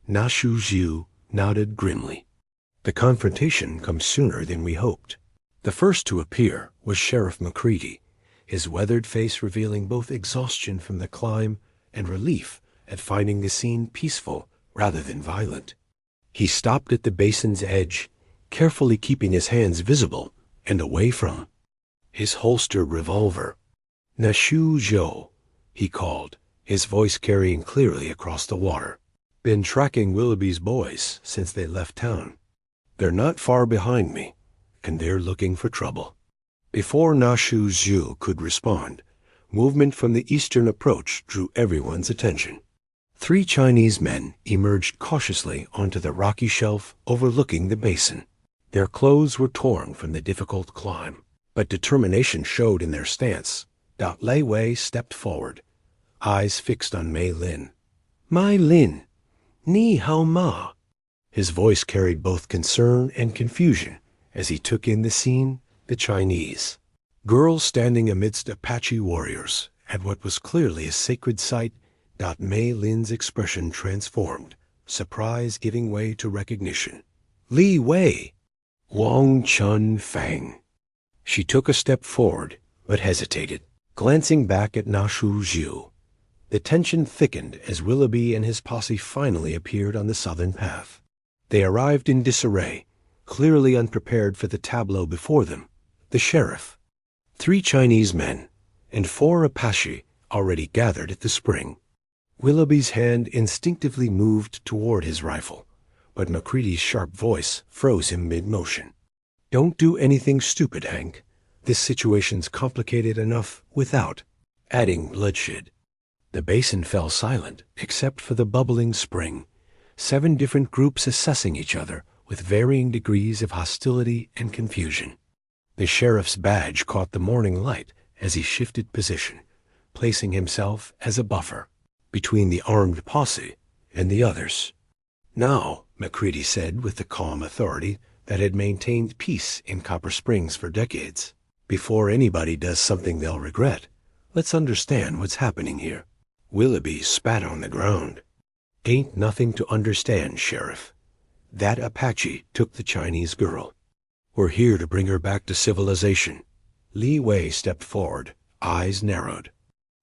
Náshŭ nodded grimly. "The confrontation comes sooner than we hoped." The first to appear was Sheriff McCready, his weathered face revealing both exhaustion from the climb and relief at finding the scene peaceful rather than violent. He stopped at the basin's edge, carefully keeping his hands visible and away from his holstered revolver. Náshŭ he called, his voice carrying clearly across the water. Been tracking Willoughby's boys since they left town. They're not far behind me, and they're looking for trouble. Before Náshŭ could respond, movement from the eastern approach drew everyone's attention. 3 Chinese men emerged cautiously onto the rocky shelf overlooking the basin. Their clothes were torn from the difficult climb, but determination showed in their stance. Lei Wei stepped forward, eyes fixed on Mei Lin. "My Lin, ni hao ma." His voice carried both concern and confusion as he took in the scene, the Chinese. Girls standing amidst Apache warriors at what was clearly a sacred site. Mei Lin's expression transformed, surprise giving way to recognition. "Li Wei! Wang Chun Fang." She took a step forward, but hesitated, glancing back at Náshŭ. The tension thickened as Willoughby and his posse finally appeared on the southern path. They arrived in disarray, clearly unprepared for the tableau before them. The sheriff, 3 Chinese men, and 4 Apache already gathered at the spring. Willoughby's hand instinctively moved toward his rifle, but Macready's sharp voice froze him mid-motion. "Don't do anything stupid, Hank. This situation's complicated enough without adding bloodshed." The basin fell silent, except for the bubbling spring, 7 different groups assessing each other with varying degrees of hostility and confusion. The sheriff's badge caught the morning light as he shifted position, placing himself as a buffer between the armed posse and the others. "Now," Macready said with the calm authority that had maintained peace in Copper Springs for decades, "before anybody does something they'll regret, let's understand what's happening here." Willoughby spat on the ground. "Ain't nothing to understand, Sheriff. That Apache took the Chinese girl. We're here to bring her back to civilization." Li Wei stepped forward, eyes narrowed.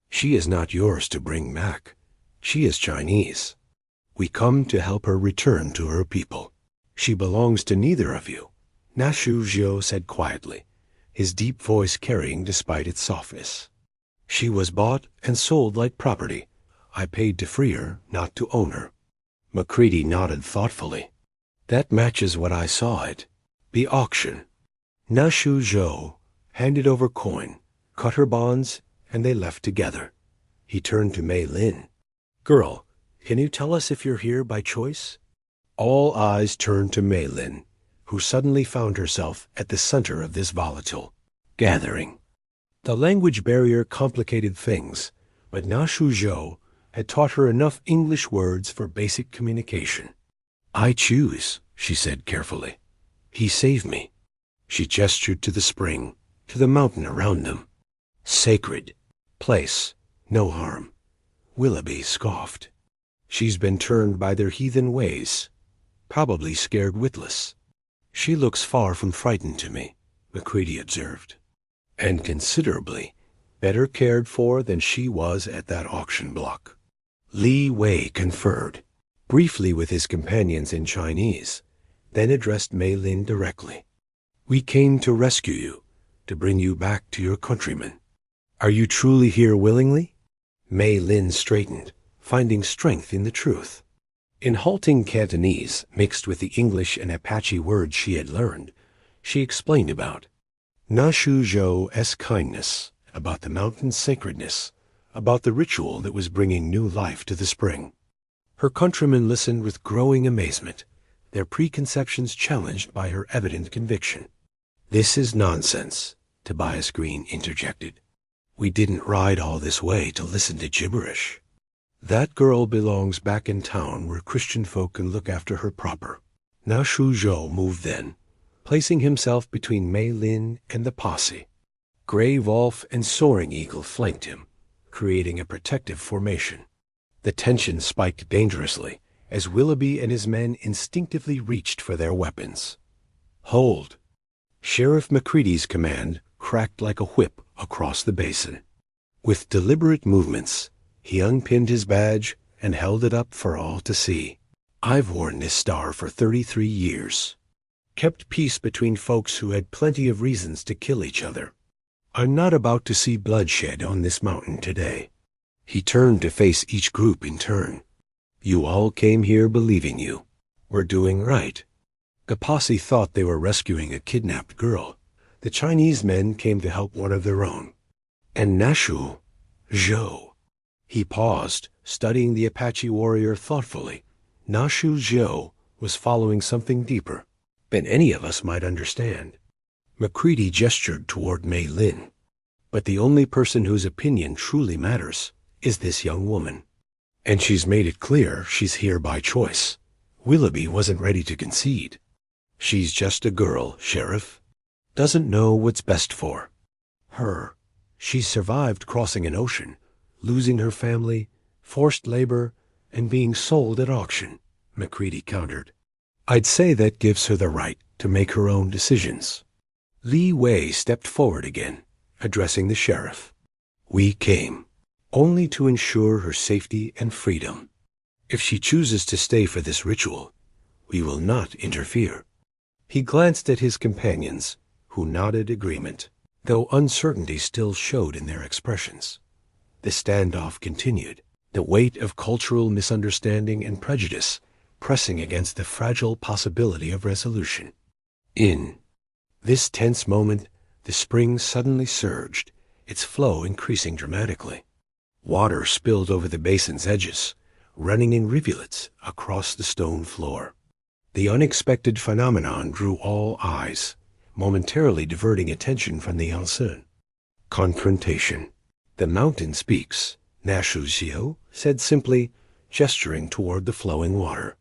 "She is not yours to bring back. She is Chinese. We come to help her return to her people. She belongs to neither of you," Náshŭ said quietly, his deep voice carrying despite its softness. "She was bought and sold like property. I paid to free her, not to own her." Macready nodded thoughtfully. "That matches what I saw at the auction." Náshŭ handed over coin, cut her bonds, and they left together. He turned to Mei Lin. "Girl, can you tell us if you're here by choice?" All eyes turned to Mei Lin, who suddenly found herself at the center of this volatile gathering. The language barrier complicated things, but Náshŭ had taught her enough English words for basic communication. "I choose," she said carefully. "He saved me." She gestured to the spring, to the mountain around them. "Sacred place, no harm." Willoughby scoffed. "She's been turned by their heathen ways, probably scared witless." "She looks far from frightened to me," Macready observed. "And considerably better cared for than she was at that auction block." Li Wei conferred briefly with his companions in Chinese, then addressed Mei Lin directly. "We came to rescue you, to bring you back to your countrymen. Are you truly here willingly?" Mei Lin straightened, finding strength in the truth. In halting Cantonese, mixed with the English and Apache words she had learned, she explained about Náshŭ's kindness, about the mountain's sacredness, about the ritual that was bringing new life to the spring. Her countrymen listened with growing amazement, their preconceptions challenged by her evident conviction. "This is nonsense," Tobias Green interjected. "We didn't ride all this way to listen to gibberish. That girl belongs back in town where Christian folk can look after her proper." Náshŭ moved then, placing himself between Mei Lin and the posse. Gray Wolf and Soaring Eagle flanked him, creating a protective formation. The tension spiked dangerously as Willoughby and his men instinctively reached for their weapons. "Hold!" Sheriff Macready's command cracked like a whip across the basin. With deliberate movements, he unpinned his badge and held it up for all to see. "I've worn this star for 33 years. Kept peace between folks who had plenty of reasons to kill each other. I'm not about to see bloodshed on this mountain today." He turned to face each group in turn. You all came here believing you were doing right. Apache thought they were rescuing a kidnapped girl. The Chinese men came to help one of their own. And Náshŭ, Zhou. He paused, studying the Apache warrior thoughtfully. Náshŭ Zhou was following something deeper than any of us might understand. Macready gestured toward Mei Lin. But the only person whose opinion truly matters is this young woman. And she's made it clear she's here by choice. Willoughby wasn't ready to concede. She's just a girl, Sheriff. Doesn't know what's best for her. She survived crossing an ocean, losing her family, forced labor, and being sold at auction, Macready countered. I'd say that gives her the right to make her own decisions. Li Wei stepped forward again, addressing the sheriff. We came only to ensure her safety and freedom. If she chooses to stay for this ritual, we will not interfere. He glanced at his companions, who nodded agreement, though uncertainty still showed in their expressions. The standoff continued, the weight of cultural misunderstanding and prejudice pressing against the fragile possibility of resolution. In this tense moment, the spring suddenly surged, its flow increasing dramatically. Water spilled over the basin's edges, running in rivulets across the stone floor. The unexpected phenomenon drew all eyes, momentarily diverting attention from the Ascent. Confrontation. The mountain speaks, Náshŭ said simply, gesturing toward the flowing water.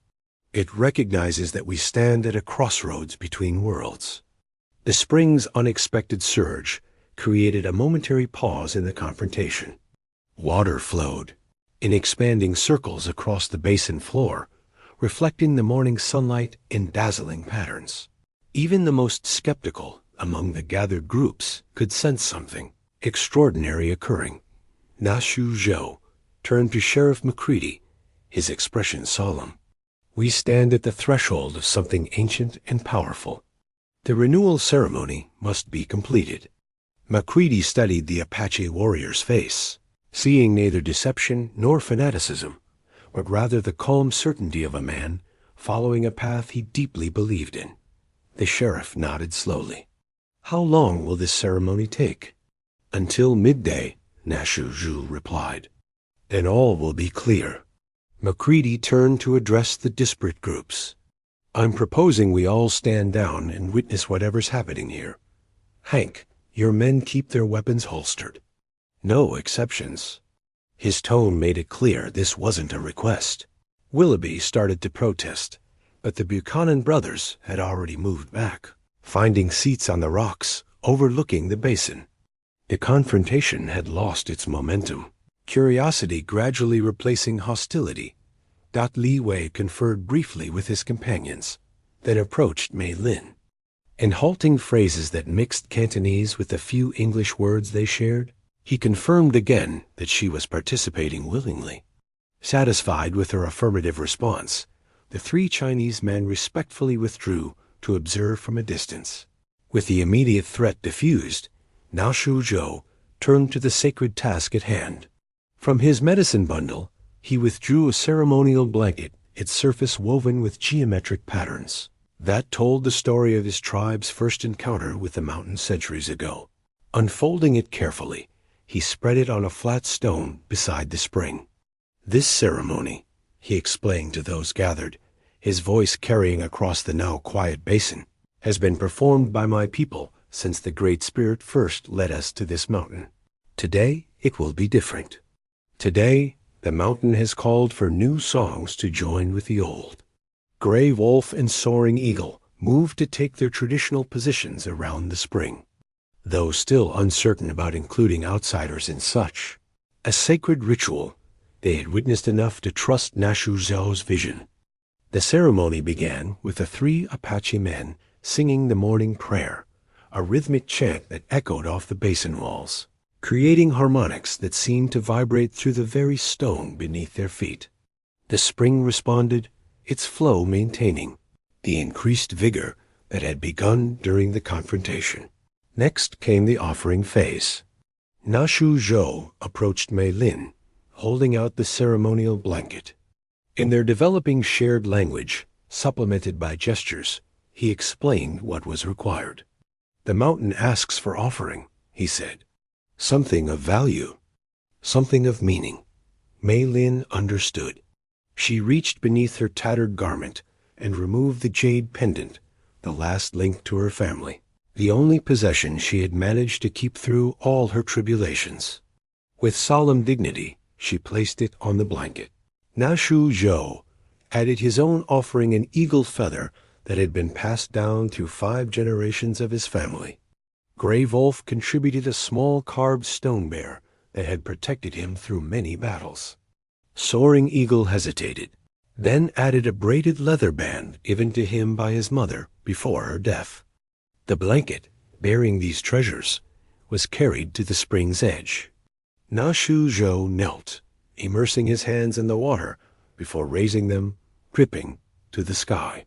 It recognizes that we stand at a crossroads between worlds. The spring's unexpected surge created a momentary pause in the confrontation. Water flowed in expanding circles across the basin floor, reflecting the morning sunlight in dazzling patterns. Even the most skeptical among the gathered groups could sense something extraordinary occurring. Náshŭ turned to Sheriff Macready, his expression solemn. We stand at the threshold of something ancient and powerful. The renewal ceremony must be completed. Macready studied the Apache warrior's face, seeing neither deception nor fanaticism, but rather the calm certainty of a man following a path he deeply believed in. The sheriff nodded slowly. How long will this ceremony take? Until midday, Náshŭ replied. Then all will be clear. Macready turned to address the disparate groups. I'm proposing we all stand down and witness whatever's happening here. Hank, your men keep their weapons holstered. No exceptions. His tone made it clear this wasn't a request. Willoughby started to protest, but the Buchanan brothers had already moved back, finding seats on the rocks overlooking the basin. The confrontation had lost its momentum, curiosity gradually replacing hostility. Li Wei conferred briefly with his companions, then approached Mei Lin. In halting phrases that mixed Cantonese with the few English words they shared, he confirmed again that she was participating willingly. Satisfied with her affirmative response, the three Chinese men respectfully withdrew to observe from a distance. With the immediate threat diffused, Náshŭ turned to the sacred task at hand. From his medicine bundle, he withdrew a ceremonial blanket, its surface woven with geometric patterns. That told the story of his tribe's first encounter with the mountain centuries ago. Unfolding it carefully, he spread it on a flat stone beside the spring. This ceremony, he explained to those gathered, his voice carrying across the now quiet basin, has been performed by my people since the Great Spirit first led us to this mountain. Today, it will be different. Today, the mountain has called for new songs to join with the old. Gray wolf and soaring eagle moved to take their traditional positions around the spring, though still uncertain about including outsiders in such a sacred ritual. They had witnessed enough to trust Náshŭ's vision. The ceremony began with the three Apache men singing the morning prayer, a rhythmic chant that echoed off the basin walls, creating harmonics that seemed to vibrate through the very stone beneath their feet. The spring responded, its flow maintaining the increased vigor that had begun during the confrontation. Next came the offering phase. Náshŭ approached Mei Lin, holding out the ceremonial blanket. In their developing shared language, supplemented by gestures, he explained what was required. "The mountain asks for offering," he said. "Something of value. Something of meaning." Mei Lin understood. She reached beneath her tattered garment and removed the jade pendant, the last link to her family, the only possession she had managed to keep through all her tribulations. With solemn dignity, she placed it on the blanket. Náshŭ added his own offering, an eagle feather that had been passed down through 5 generations of his family. Gray Wolf contributed a small carved stone bear that had protected him through many battles. Soaring Eagle hesitated, then added a braided leather band given to him by his mother before her death. The blanket, bearing these treasures, was carried to the spring's edge. Náshŭ knelt, immersing his hands in the water before raising them, dripping, to the sky.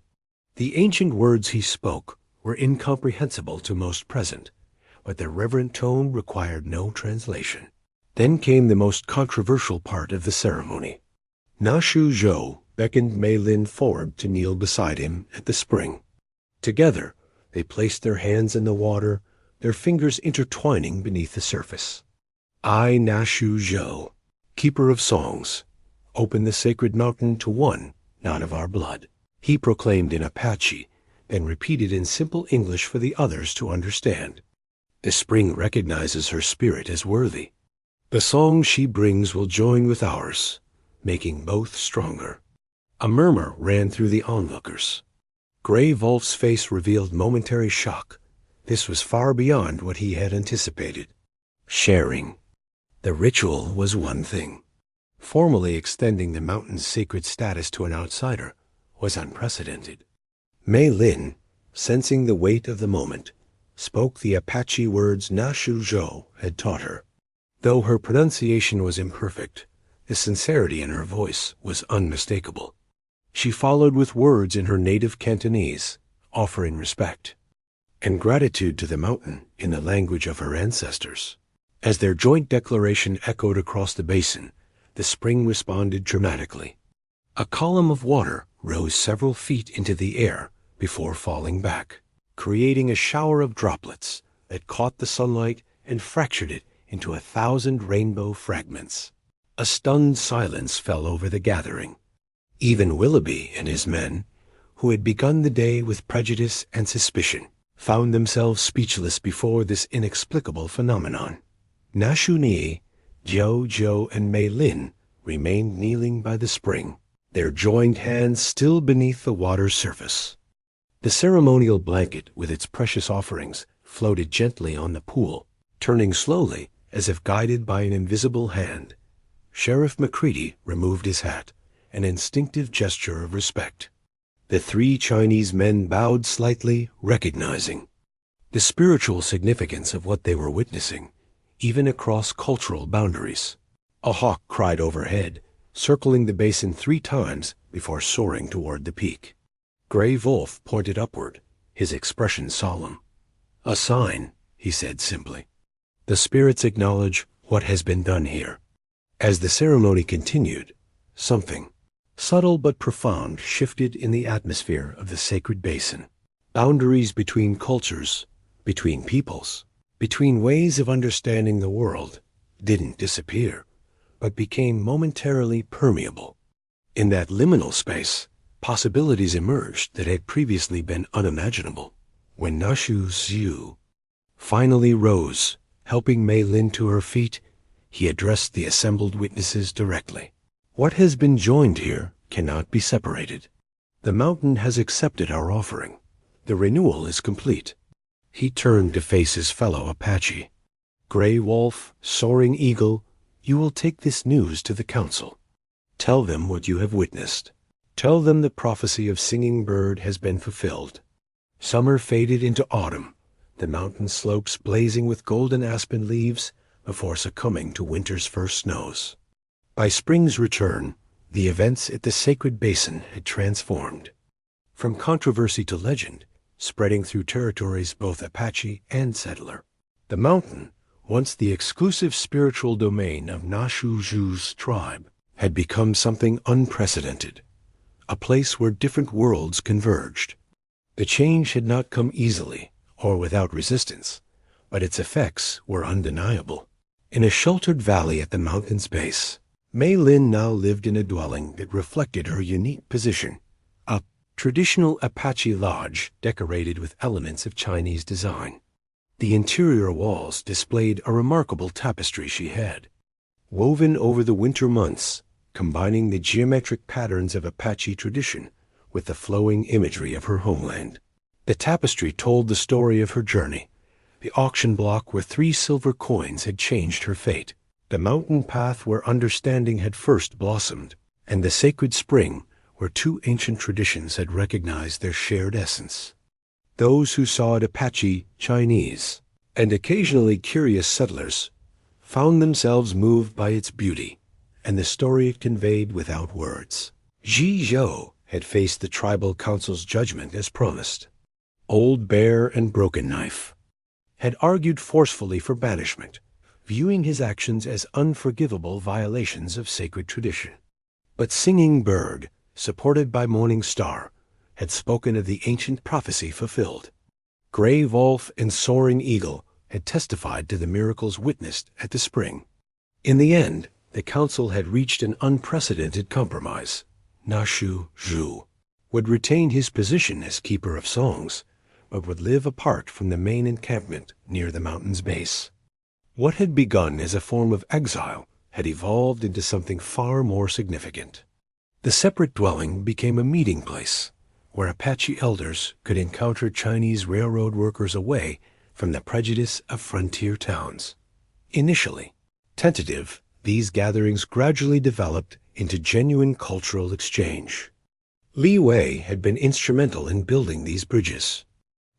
The ancient words he spoke were incomprehensible to most present, but their reverent tone required no translation. Then came the most controversial part of the ceremony. Náshŭ beckoned Mei Lin forward to kneel beside him at the spring. Together, they placed their hands in the water, their fingers intertwining beneath the surface. "I, Náshŭ, keeper of songs, open the sacred mountain to one not of our blood," he proclaimed in Apache, then repeated in simple English for the others to understand. "The spring recognizes her spirit as worthy. The song she brings will join with ours, making both stronger." A murmur ran through the onlookers. Gray Wolf's face revealed momentary shock. This was far beyond what he had anticipated. Sharing. The ritual was one thing. Formally extending the mountain's sacred status to an outsider was unprecedented. Mei Lin, sensing the weight of the moment, spoke the Apache words Náshŭ had taught her. Though her pronunciation was imperfect, the sincerity in her voice was unmistakable. She followed with words in her native Cantonese, offering respect and gratitude to the mountain in the language of her ancestors. As their joint declaration echoed across the basin, the spring responded dramatically. A column of water rose several feet into the air before falling back, creating a shower of droplets that caught the sunlight and fractured it into 1,000 rainbow fragments. A stunned silence fell over the gathering. Even Willoughby and his men, who had begun the day with prejudice and suspicion, found themselves speechless before this inexplicable phenomenon. Náshŭ, Jiao, and Mei Lin remained kneeling by the spring, their joined hands still beneath the water's surface. The ceremonial blanket with its precious offerings floated gently on the pool, turning slowly as if guided by an invisible hand. Sheriff Macready removed his hat, an instinctive gesture of respect. The 3 Chinese men bowed slightly, recognizing the spiritual significance of what they were witnessing, even across cultural boundaries. A hawk cried overhead, circling the basin 3 times before soaring toward the peak. Gray Wolf pointed upward, his expression solemn. "A sign," he said simply. "The spirits acknowledge what has been done here." As the ceremony continued, something subtle but profound shifted in the atmosphere of the sacred basin. Boundaries between cultures, between peoples, between ways of understanding the world didn't disappear, but became momentarily permeable. In that liminal space, possibilities emerged that had previously been unimaginable. When Náshŭ finally rose, helping Mei Lin to her feet, he addressed the assembled witnesses directly. "What has been joined here cannot be separated. The mountain has accepted our offering. The renewal is complete." He turned to face his fellow Apache. "Gray Wolf, Soaring Eagle, you will take this news to the council. Tell them what you have witnessed. Tell them the prophecy of Singing Bird has been fulfilled. Summer faded into autumn, the mountain slopes blazing with golden aspen leaves before succumbing to winter's first snows. By spring's return, the events at the sacred basin had transformed. From controversy to legend, spreading through territories both Apache and settler, the mountain, once the exclusive spiritual domain of Náshŭ's tribe, had become something unprecedented, a place where different worlds converged. The change had not come easily or without resistance, but its effects were undeniable. In a sheltered valley at the mountain's base, Mei Lin now lived in a dwelling that reflected her unique position, a traditional Apache lodge decorated with elements of Chinese design. The interior walls displayed a remarkable tapestry she had, woven over the winter months, combining the geometric patterns of Apache tradition with the flowing imagery of her homeland. The tapestry told the story of her journey, the auction block where 3 silver coins had changed her fate, the mountain path where understanding had first blossomed, and the sacred spring where 2 ancient traditions had recognized their shared essence. Those who saw it Apache, Chinese, and occasionally curious settlers found themselves moved by its beauty and the story it conveyed without words. Ji Zhou had faced the tribal council's judgment as promised. Old Bear and Broken Knife had argued forcefully for banishment, viewing his actions as unforgivable violations of sacred tradition. But Singing Bird, supported by Morning Star, had spoken of the ancient prophecy fulfilled. Gray Wolf and Soaring Eagle had testified to the miracles witnessed at the spring. In the end, the council had reached an unprecedented compromise. Náshŭ would retain his position as keeper of songs, but would live apart from the main encampment near the mountain's base. What had begun as a form of exile had evolved into something far more significant. The separate dwelling became a meeting place, where Apache elders could encounter Chinese railroad workers away from the prejudice of frontier towns. Initially tentative, these gatherings gradually developed into genuine cultural exchange. Li Wei had been instrumental in building these bridges.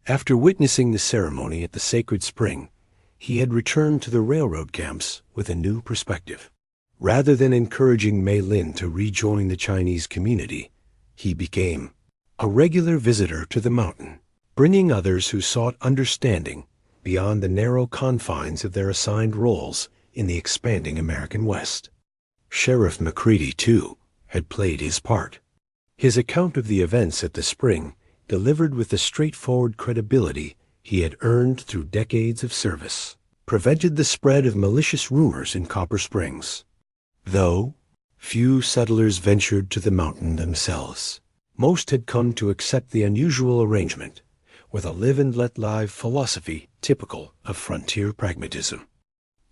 After witnessing the ceremony at the sacred spring, he had returned to the railroad camps with a new perspective. Rather than encouraging Mei Lin to rejoin the Chinese community, he became a regular visitor to the mountain, bringing others who sought understanding beyond the narrow confines of their assigned roles in the expanding American West. Sheriff McCready, too, had played his part. His account of the events at the spring, delivered with the straightforward credibility he had earned through decades of service, prevented the spread of malicious rumors in Copper Springs. Though few settlers ventured to the mountain themselves, most had come to accept the unusual arrangement with a live-and-let-live philosophy typical of frontier pragmatism.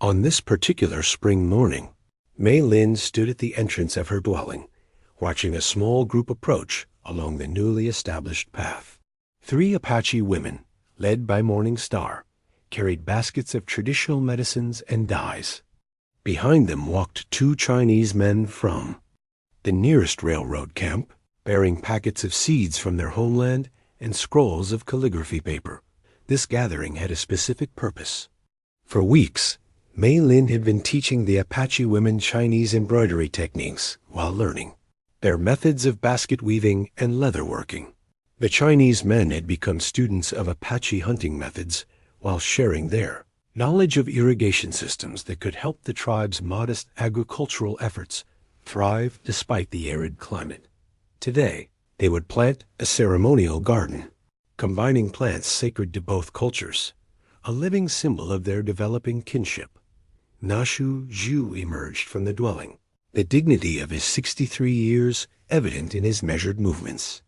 On this particular spring morning, Mei Lin stood at the entrance of her dwelling, watching a small group approach along the newly established path. 3 Apache women, led by Morning Star, carried baskets of traditional medicines and dyes. Behind them walked 2 Chinese men from the nearest railroad camp, bearing packets of seeds from their homeland and scrolls of calligraphy paper. This gathering had a specific purpose. For weeks, Mei Lin had been teaching the Apache women Chinese embroidery techniques while learning their methods of basket weaving and leatherworking. The Chinese men had become students of Apache hunting methods while sharing their knowledge of irrigation systems that could help the tribe's modest agricultural efforts thrive despite the arid climate. Today, they would plant a ceremonial garden, combining plants sacred to both cultures, a living symbol of their developing kinship. Náshŭ emerged from the dwelling, the dignity of his 63 years evident in his measured movements.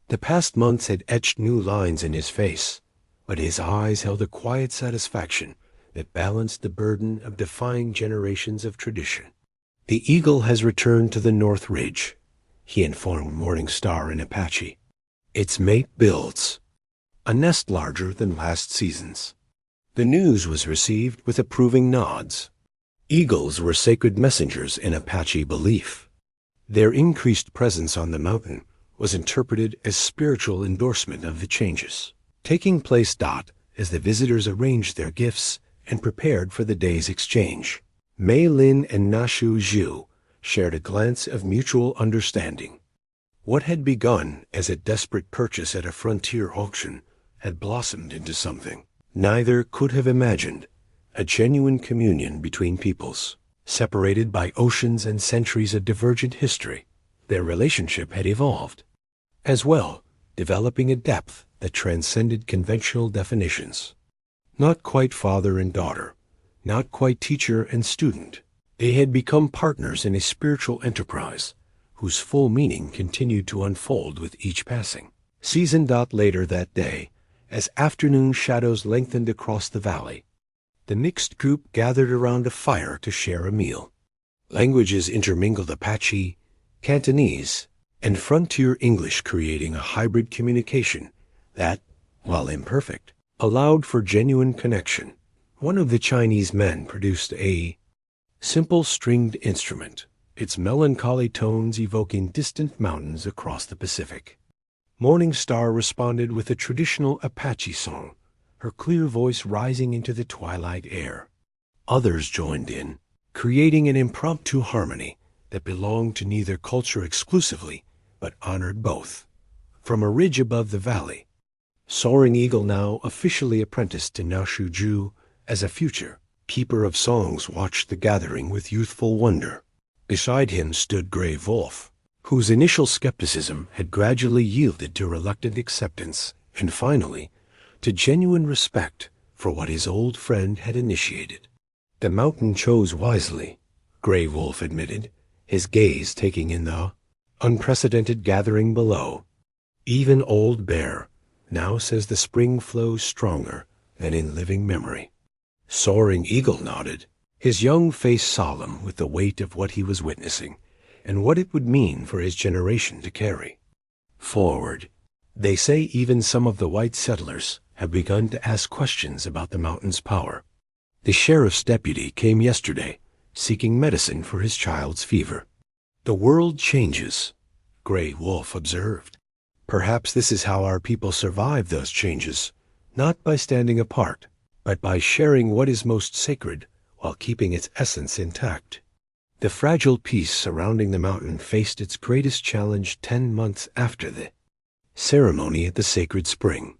The past months had etched new lines in his face, but his eyes held a quiet satisfaction that balanced the burden of defying generations of tradition. The eagle has returned to the North Ridge, he informed Morning Star in Apache. Its mate builds a nest larger than last season's. The news was received with approving nods. Eagles were sacred messengers in Apache belief. Their increased presence on the mountain was interpreted as spiritual endorsement of the changes taking place. As the visitors arranged their gifts and prepared for the day's exchange, Mei Lin and Náshŭ shared a glance of mutual understanding. What had begun as a desperate purchase at a frontier auction had blossomed into something neither could have imagined a genuine communion between peoples. Separated by oceans and centuries of divergent history, their relationship had evolved. As well, developing a depth that transcended conventional definitions. Not quite father and daughter, not quite teacher and student. They had become partners in a spiritual enterprise whose full meaning continued to unfold with each passing season. Later that day, as afternoon shadows lengthened across the valley, the mixed group gathered around a fire to share a meal. Languages intermingled: Apache, Cantonese, and frontier English, creating a hybrid communication that, while imperfect, allowed for genuine connection. One of the Chinese men produced a simple stringed instrument, its melancholy tones evoking distant mountains across the Pacific. Morning Star responded with a traditional Apache song, her clear voice rising into the twilight air. Others joined in, creating an impromptu harmony that belonged to neither culture exclusively, but honored both. From a ridge above the valley, Soaring Eagle, now officially apprenticed to Náshŭ as a future keeper of songs, watched the gathering with youthful wonder. Beside him stood Gray Wolf, whose initial skepticism had gradually yielded to reluctant acceptance, and finally, to genuine respect for what his old friend had initiated. The mountain chose wisely, Gray Wolf admitted, his gaze taking in the unprecedented gathering below. Even Old Bear now says the spring flows stronger than in living memory. Soaring Eagle nodded, his young face solemn with the weight of what he was witnessing and what it would mean for his generation to carry forward. They say even some of the white settlers have begun to ask questions about the mountain's power. The sheriff's deputy came yesterday, seeking medicine for his child's fever. The world changes, Gray Wolf observed. Perhaps this is how our people survive those changes, not by standing apart, but by sharing what is most sacred while keeping its essence intact. The fragile peace surrounding the mountain faced its greatest challenge 10 months after the ceremony at the sacred spring.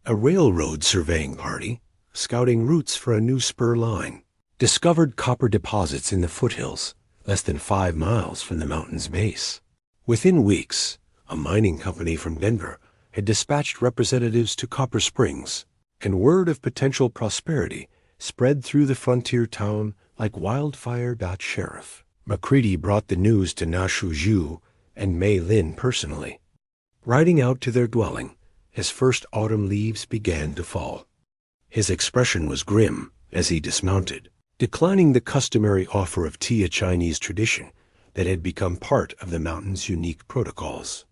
A railroad surveying party, scouting routes for a new spur line, discovered copper deposits in the foothills, less than 5 miles from the mountain's base. Within weeks, a mining company from Denver had dispatched representatives to Copper Springs, and word of potential prosperity spread through the frontier town like wildfire. Sheriff McCready brought the news to Náshŭ and Mei Lin personally. Riding out to their dwelling, as first autumn leaves began to fall, his expression was grim as he dismounted, declining the customary offer of tea, a Chinese tradition that had become part of the mountain's unique protocols.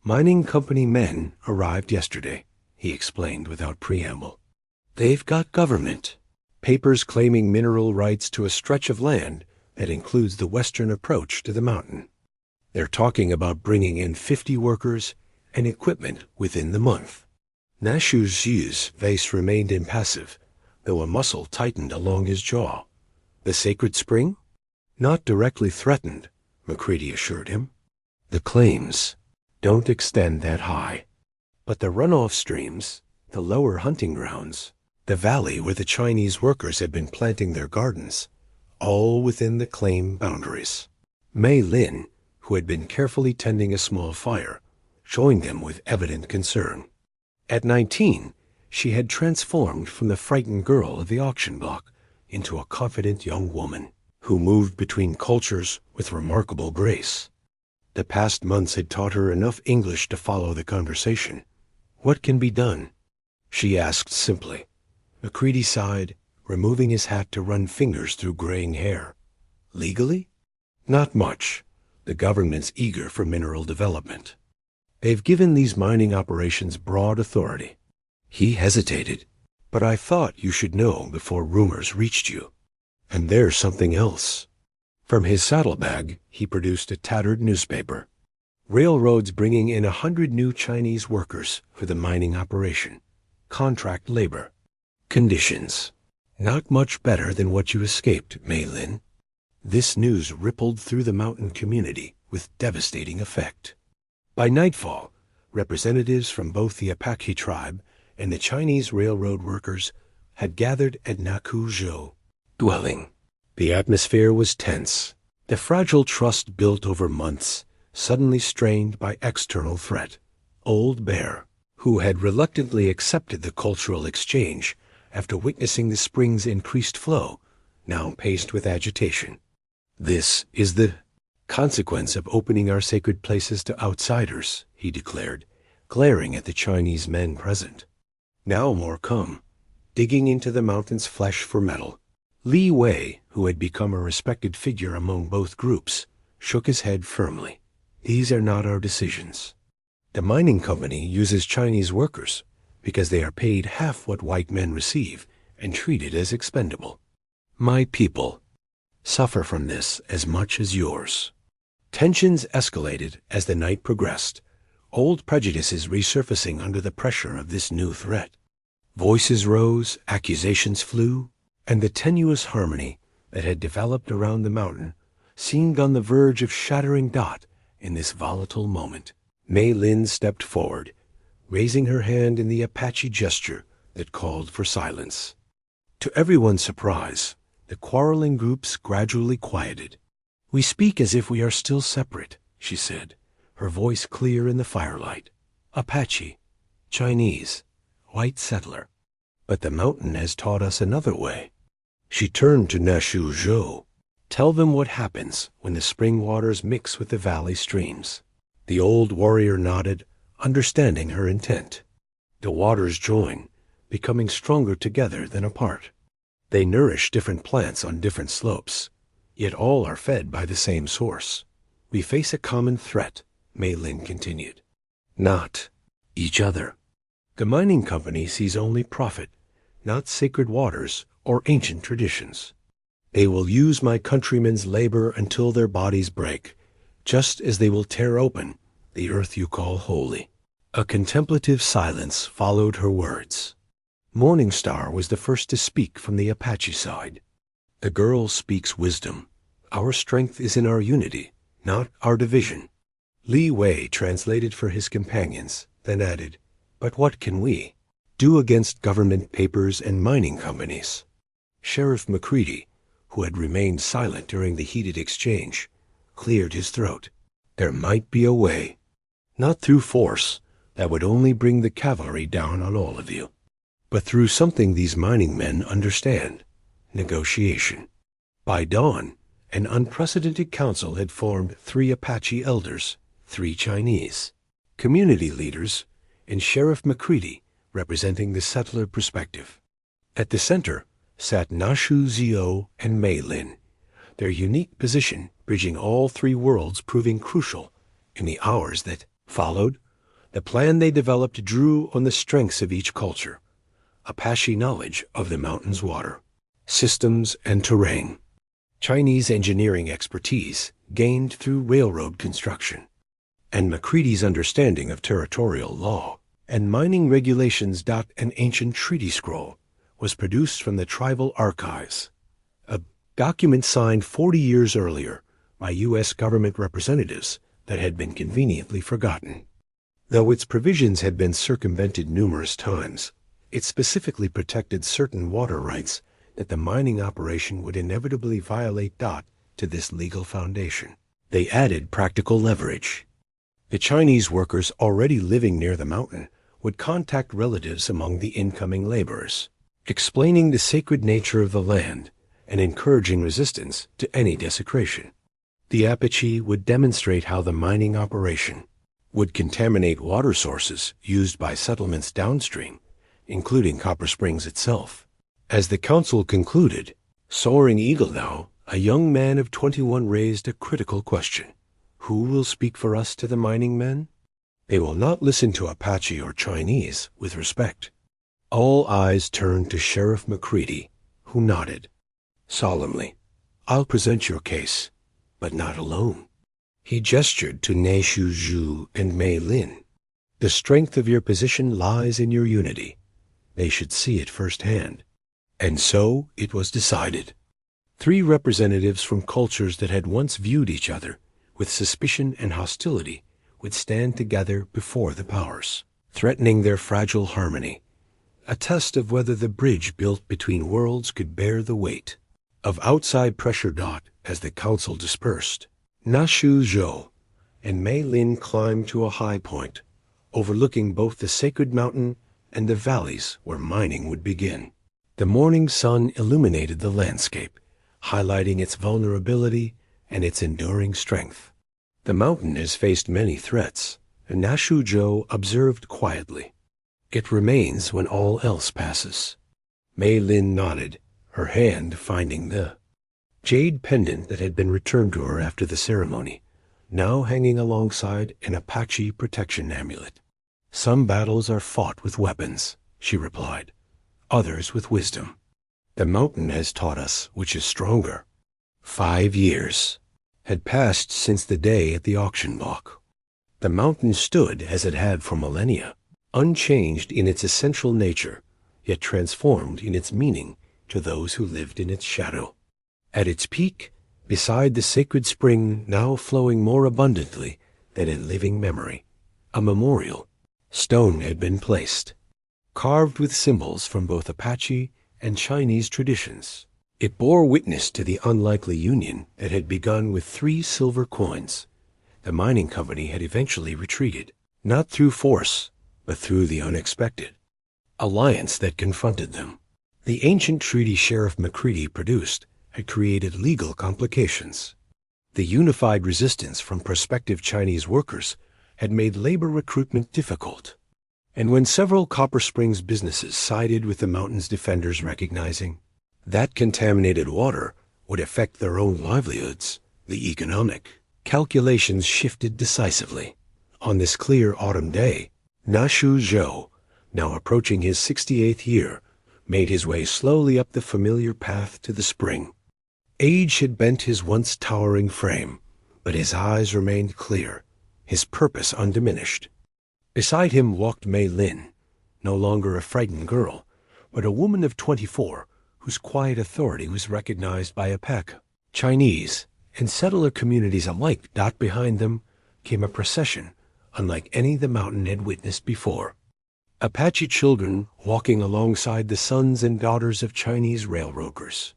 Mining company men arrived yesterday, he explained without preamble. They've got government papers claiming mineral rights to a stretch of land that includes the western approach to the mountain. They're talking about bringing in 50 workers and equipment within the month. Náshŭ's face remained impassive, though a muscle tightened along his jaw. The sacred spring? Not directly threatened, McCready assured him. The claims don't extend that high. But the runoff streams, the lower hunting grounds, the valley where the Chinese workers had been planting their gardens, all within the claim boundaries. Mei Lin, who had been carefully tending a small fire, joined them with evident concern. At 19, she had transformed from the frightened girl of the auction block into a confident young woman who moved between cultures with remarkable grace. The past months had taught her enough English to follow the conversation. What can be done? She asked simply. McCready sighed, removing his hat to run fingers through graying hair. Legally? Not much. The government's eager for mineral development. They've given these mining operations broad authority. He hesitated. But I thought you should know before rumors reached you. And there's something else. From his saddlebag, he produced a tattered newspaper. Railroads bringing in 100 new Chinese workers for the mining operation. Contract labor. Conditions. Not much better than what you escaped, Mei Lin. This news rippled through the mountain community with devastating effect. By nightfall, representatives from both the Apache tribe and the Chinese railroad workers had gathered at Náshŭ dwelling. The atmosphere was tense, the fragile trust built over months, suddenly strained by external threat. Old Bear, who had reluctantly accepted the cultural exchange after witnessing the spring's increased flow, now paced with agitation. "This is the consequence of opening our sacred places to outsiders," he declared, glaring at the Chinese men present. Now more come, digging into the mountain's flesh for metal. Li Wei, who had become a respected figure among both groups, shook his head firmly. "These are not our decisions. The mining company uses Chinese workers because they are paid half what white men receive and treated as expendable. My people suffer from this as much as yours." Tensions escalated as the night progressed, old prejudices resurfacing under the pressure of this new threat. Voices rose, accusations flew, and the tenuous harmony that had developed around the mountain seemed on the verge of shattering dot in this volatile moment. Mei Lin stepped forward, raising her hand in the Apache gesture that called for silence. To everyone's surprise, the quarreling groups gradually quieted. "We speak as if we are still separate," she said, her voice clear in the firelight. "Apache, Chinese, white settler. But the mountain has taught us another way." She turned to Náshŭ. "Tell them what happens when the spring waters mix with the valley streams." The old warrior nodded, understanding her intent. "The waters join, becoming stronger together than apart. They nourish different plants on different slopes, yet all are fed by the same source. We face a common threat," Mei Lin continued. "Not each other. The mining company sees only profit, not sacred waters or ancient traditions. They will use my countrymen's labor until their bodies break, just as they will tear open the earth you call holy." A contemplative silence followed her words. Morning Star was the first to speak from the Apache side. "The girl speaks wisdom. Our strength is in our unity, not our division." Li Wei translated for his companions, then added, "But what can we do against government papers and mining companies?" Sheriff McCready, who had remained silent during the heated exchange, cleared his throat. "There might be a way. Not through force, that would only bring the cavalry down on all of you, but through something these mining men understand: negotiation." By dawn, an unprecedented council had formed 3 Apache elders, 3 Chinese, community leaders, and Sheriff McCready representing the settler perspective. At the center sat Náshŭ and Mei Lin, their unique position bridging all 3 worlds proving crucial in the hours that followed. The plan they developed drew on the strengths of each culture: Apache knowledge of the mountain's water, systems, and terrain; Chinese engineering expertise gained through railroad construction; and McCready's understanding of territorial law and mining regulations. An ancient treaty scroll was produced from the tribal archives, a document signed 40 years earlier by U.S. government representatives that had been conveniently forgotten. Though its provisions had been circumvented numerous times, it specifically protected certain water rights that the mining operation would inevitably violate. To this legal foundation, they added practical leverage. The Chinese workers already living near the mountain would contact relatives among the incoming laborers, explaining the sacred nature of the land and encouraging resistance to any desecration. The Apache would demonstrate how the mining operation would contaminate water sources used by settlements downstream, including Copper Springs itself. As the council concluded, Soaring Eagle now, a young man of 21, raised a critical question. Who will speak for us to the mining men? They will not listen to Apache or Chinese with respect. All eyes turned to Sheriff McCready, who nodded. Solemnly, "I'll present your case, but not alone." He gestured to Náshŭ and Mei Lin. "The strength of your position lies in your unity. They should see it firsthand." And so it was decided. 3 representatives from cultures that had once viewed each other with suspicion and hostility would stand together before the powers, threatening their fragile harmony. a test of whether the bridge built between worlds could bear the weight of outside pressure. As the council dispersed, Náshŭ and Mei Lin climbed to a high point, overlooking both the sacred mountain and the valleys where mining would begin. The morning sun illuminated the landscape, highlighting its vulnerability and its enduring strength. The mountain has faced many threats, and Náshŭ observed quietly. It remains when all else passes. Mei Lin nodded, her hand finding the jade pendant that had been returned to her after the ceremony, now hanging alongside an Apache protection amulet. Some battles are fought with weapons, she replied, others with wisdom. The mountain has taught us which is stronger. 5 years had passed since the day at the auction block. The mountain stood as it had for millennia, unchanged in its essential nature, yet transformed in its meaning to those who lived in its shadow. At its peak, beside the sacred spring now flowing more abundantly than in living memory, a memorial stone had been placed, carved with symbols from both Apache and Chinese traditions. It bore witness to the unlikely union that had begun with 3 silver coins. The mining company had eventually retreated, not through force, but through the unexpected alliance that confronted them. The ancient treaty Sheriff McCready produced had created legal complications. The unified resistance from prospective Chinese workers had made labor recruitment difficult. And when several Copper Springs businesses sided with the mountain's defenders, recognizing that contaminated water would affect their own livelihoods, the economic calculations shifted decisively. On this clear autumn day, Náshŭ, now approaching his 68th year, made his way slowly up the familiar path to the spring. Age had bent his once towering frame, but his eyes remained clear, his purpose undiminished. Beside him walked Mei Lin, no longer a frightened girl, but a woman of 24 whose quiet authority was recognized by Apache, Chinese, and settler communities alike. Behind them came a procession unlike any the mountain had witnessed before. Apache children walking alongside the sons and daughters of Chinese railroaders.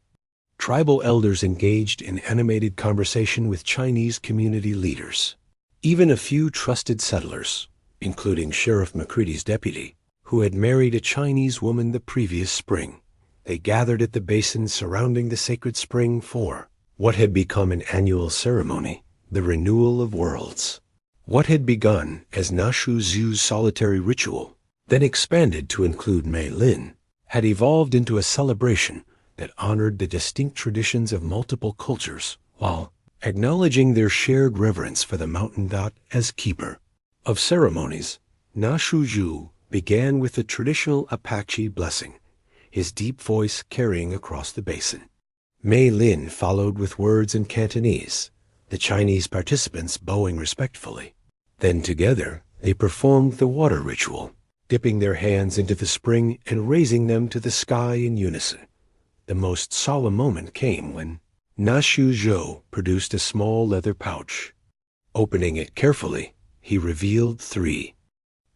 Tribal elders engaged in animated conversation with Chinese community leaders. Even a few trusted settlers, including Sheriff McCready's deputy, who had married a Chinese woman the previous spring. They gathered at the basin surrounding the sacred spring for what had become an annual ceremony, the renewal of worlds. What had begun as Náshŭ's solitary ritual, then expanded to include Mei Lin, had evolved into a celebration that honored the distinct traditions of multiple cultures while acknowledging their shared reverence for the mountain. As keeper of ceremonies, Náshŭ began with the traditional Apache blessing, his deep voice carrying across the basin. Mei Lin followed with words in Cantonese, the Chinese participants bowing respectfully. Then together they performed the water ritual, dipping their hands into the spring and raising them to the sky in unison. The most solemn moment came when Náshŭ produced a small leather pouch. Opening it carefully, he revealed 3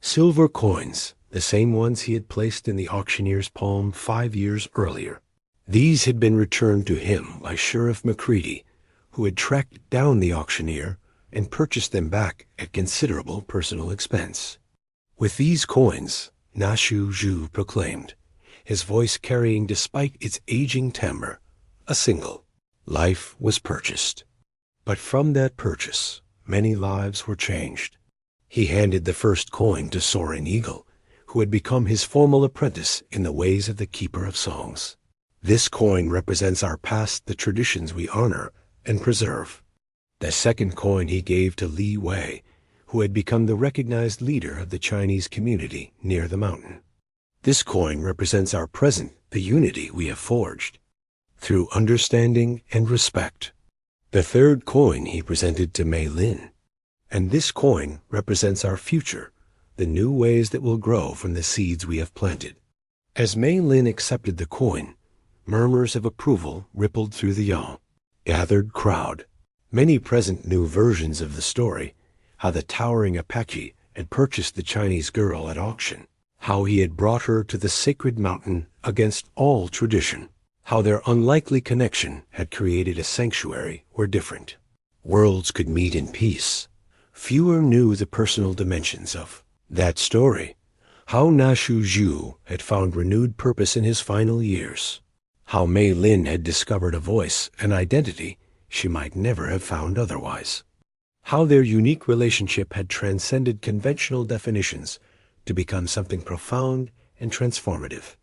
silver coins, the same ones he had placed in the auctioneer's palm 5 years earlier. These had been returned to him by Sheriff McCready, who had tracked down the auctioneer and purchased them back at considerable personal expense. With these coins, Náshŭ proclaimed, his voice carrying despite its aging timbre, a single life was purchased. But from that purchase, many lives were changed. He handed the first coin to Soaring Eagle, who had become his formal apprentice in the ways of the Keeper of Songs. This coin represents our past, the traditions we honor and preserve. The second coin he gave to Li Wei, who had become the recognized leader of the Chinese community near the mountain. This coin represents our present, the unity we have forged through understanding and respect. The third coin he presented to Mei Lin, and this coin represents our future, the new ways that will grow from the seeds we have planted. As Mei Lin accepted the coin, murmurs of approval rippled through the gathered crowd. Many present knew versions of the story, how the towering Apache had purchased the Chinese girl at auction, how he had brought her to the sacred mountain against all tradition, how their unlikely connection had created a sanctuary where different worlds could meet in peace. Fewer knew the personal dimensions of that story, how Náshŭ had found renewed purpose in his final years, how Mei Lin had discovered a voice, an identity she might never have found otherwise, how their unique relationship had transcended conventional definitions to become something profound and transformative.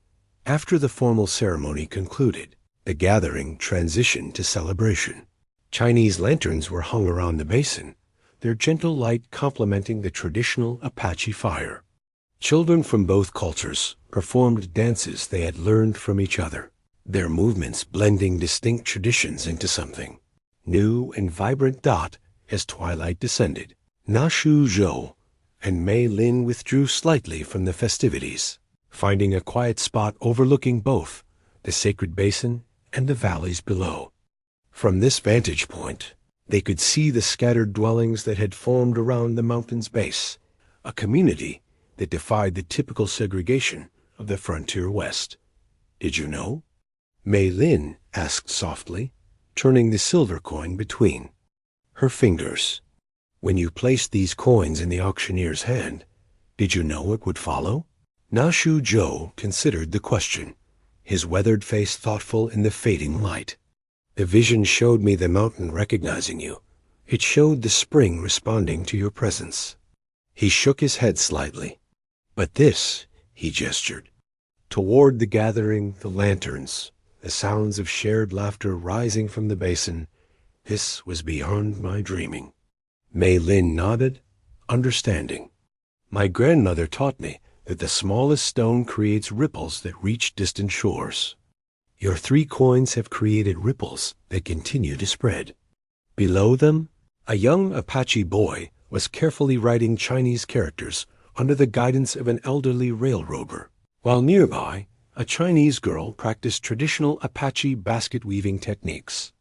After the formal ceremony concluded, the gathering transitioned to celebration. Chinese lanterns were hung around the basin, their gentle light complementing the traditional Apache fire. Children from both cultures performed dances they had learned from each other, their movements blending distinct traditions into something new and vibrant. As twilight descended, Náshŭ and Mei Lin withdrew slightly from the festivities, finding a quiet spot overlooking both the sacred basin and the valleys below. From this vantage point, they could see the scattered dwellings that had formed around the mountain's base, a community that defied the typical segregation of the frontier West. "Did you know?" Mei Lin asked softly, turning the silver coin between her fingers. "When you placed these coins in the auctioneer's hand, did you know it would follow?" Náshŭ considered the question, his weathered face thoughtful in the fading light. "The vision showed me the mountain recognizing you. It showed the spring responding to your presence." He shook his head slightly. "But this," he gestured, toward the gathering, the lanterns, the sounds of shared laughter rising from the basin, "this was beyond my dreaming." Mei Lin nodded, understanding. "My grandmother taught me that the smallest stone creates ripples that reach distant shores. Your 3 coins have created ripples that continue to spread." Below them, a young Apache boy was carefully writing Chinese characters under the guidance of an elderly railroader, while nearby, a Chinese girl practiced traditional Apache basket-weaving techniques.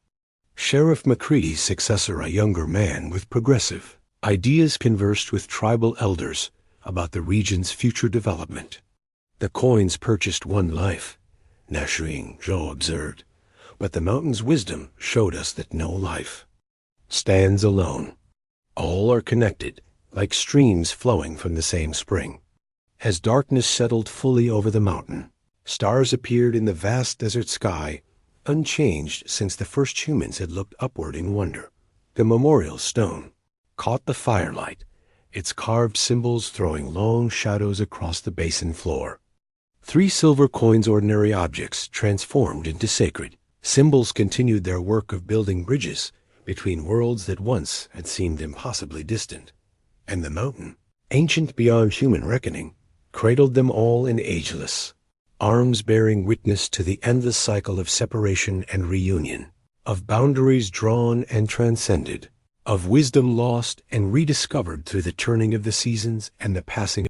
Sheriff McCready's successor, a younger man with progressive ideas, conversed with tribal elders about the region's future development. "The coins purchased one life," Náshŭ observed, "but the mountain's wisdom showed us that no life stands alone. All are connected, like streams flowing from the same spring." As darkness settled fully over the mountain, stars appeared in the vast desert sky, unchanged since the first humans had looked upward in wonder. The memorial stone caught the firelight, its carved symbols throwing long shadows across the basin floor. 3 silver coins, ordinary objects, transformed into sacred symbols, continued their work of building bridges between worlds that once had seemed impossibly distant. And the mountain, ancient beyond human reckoning, cradled them all in ageless arms, bearing witness to the endless cycle of separation and reunion, of boundaries drawn and transcended, of wisdom lost and rediscovered through the turning of the seasons and the passing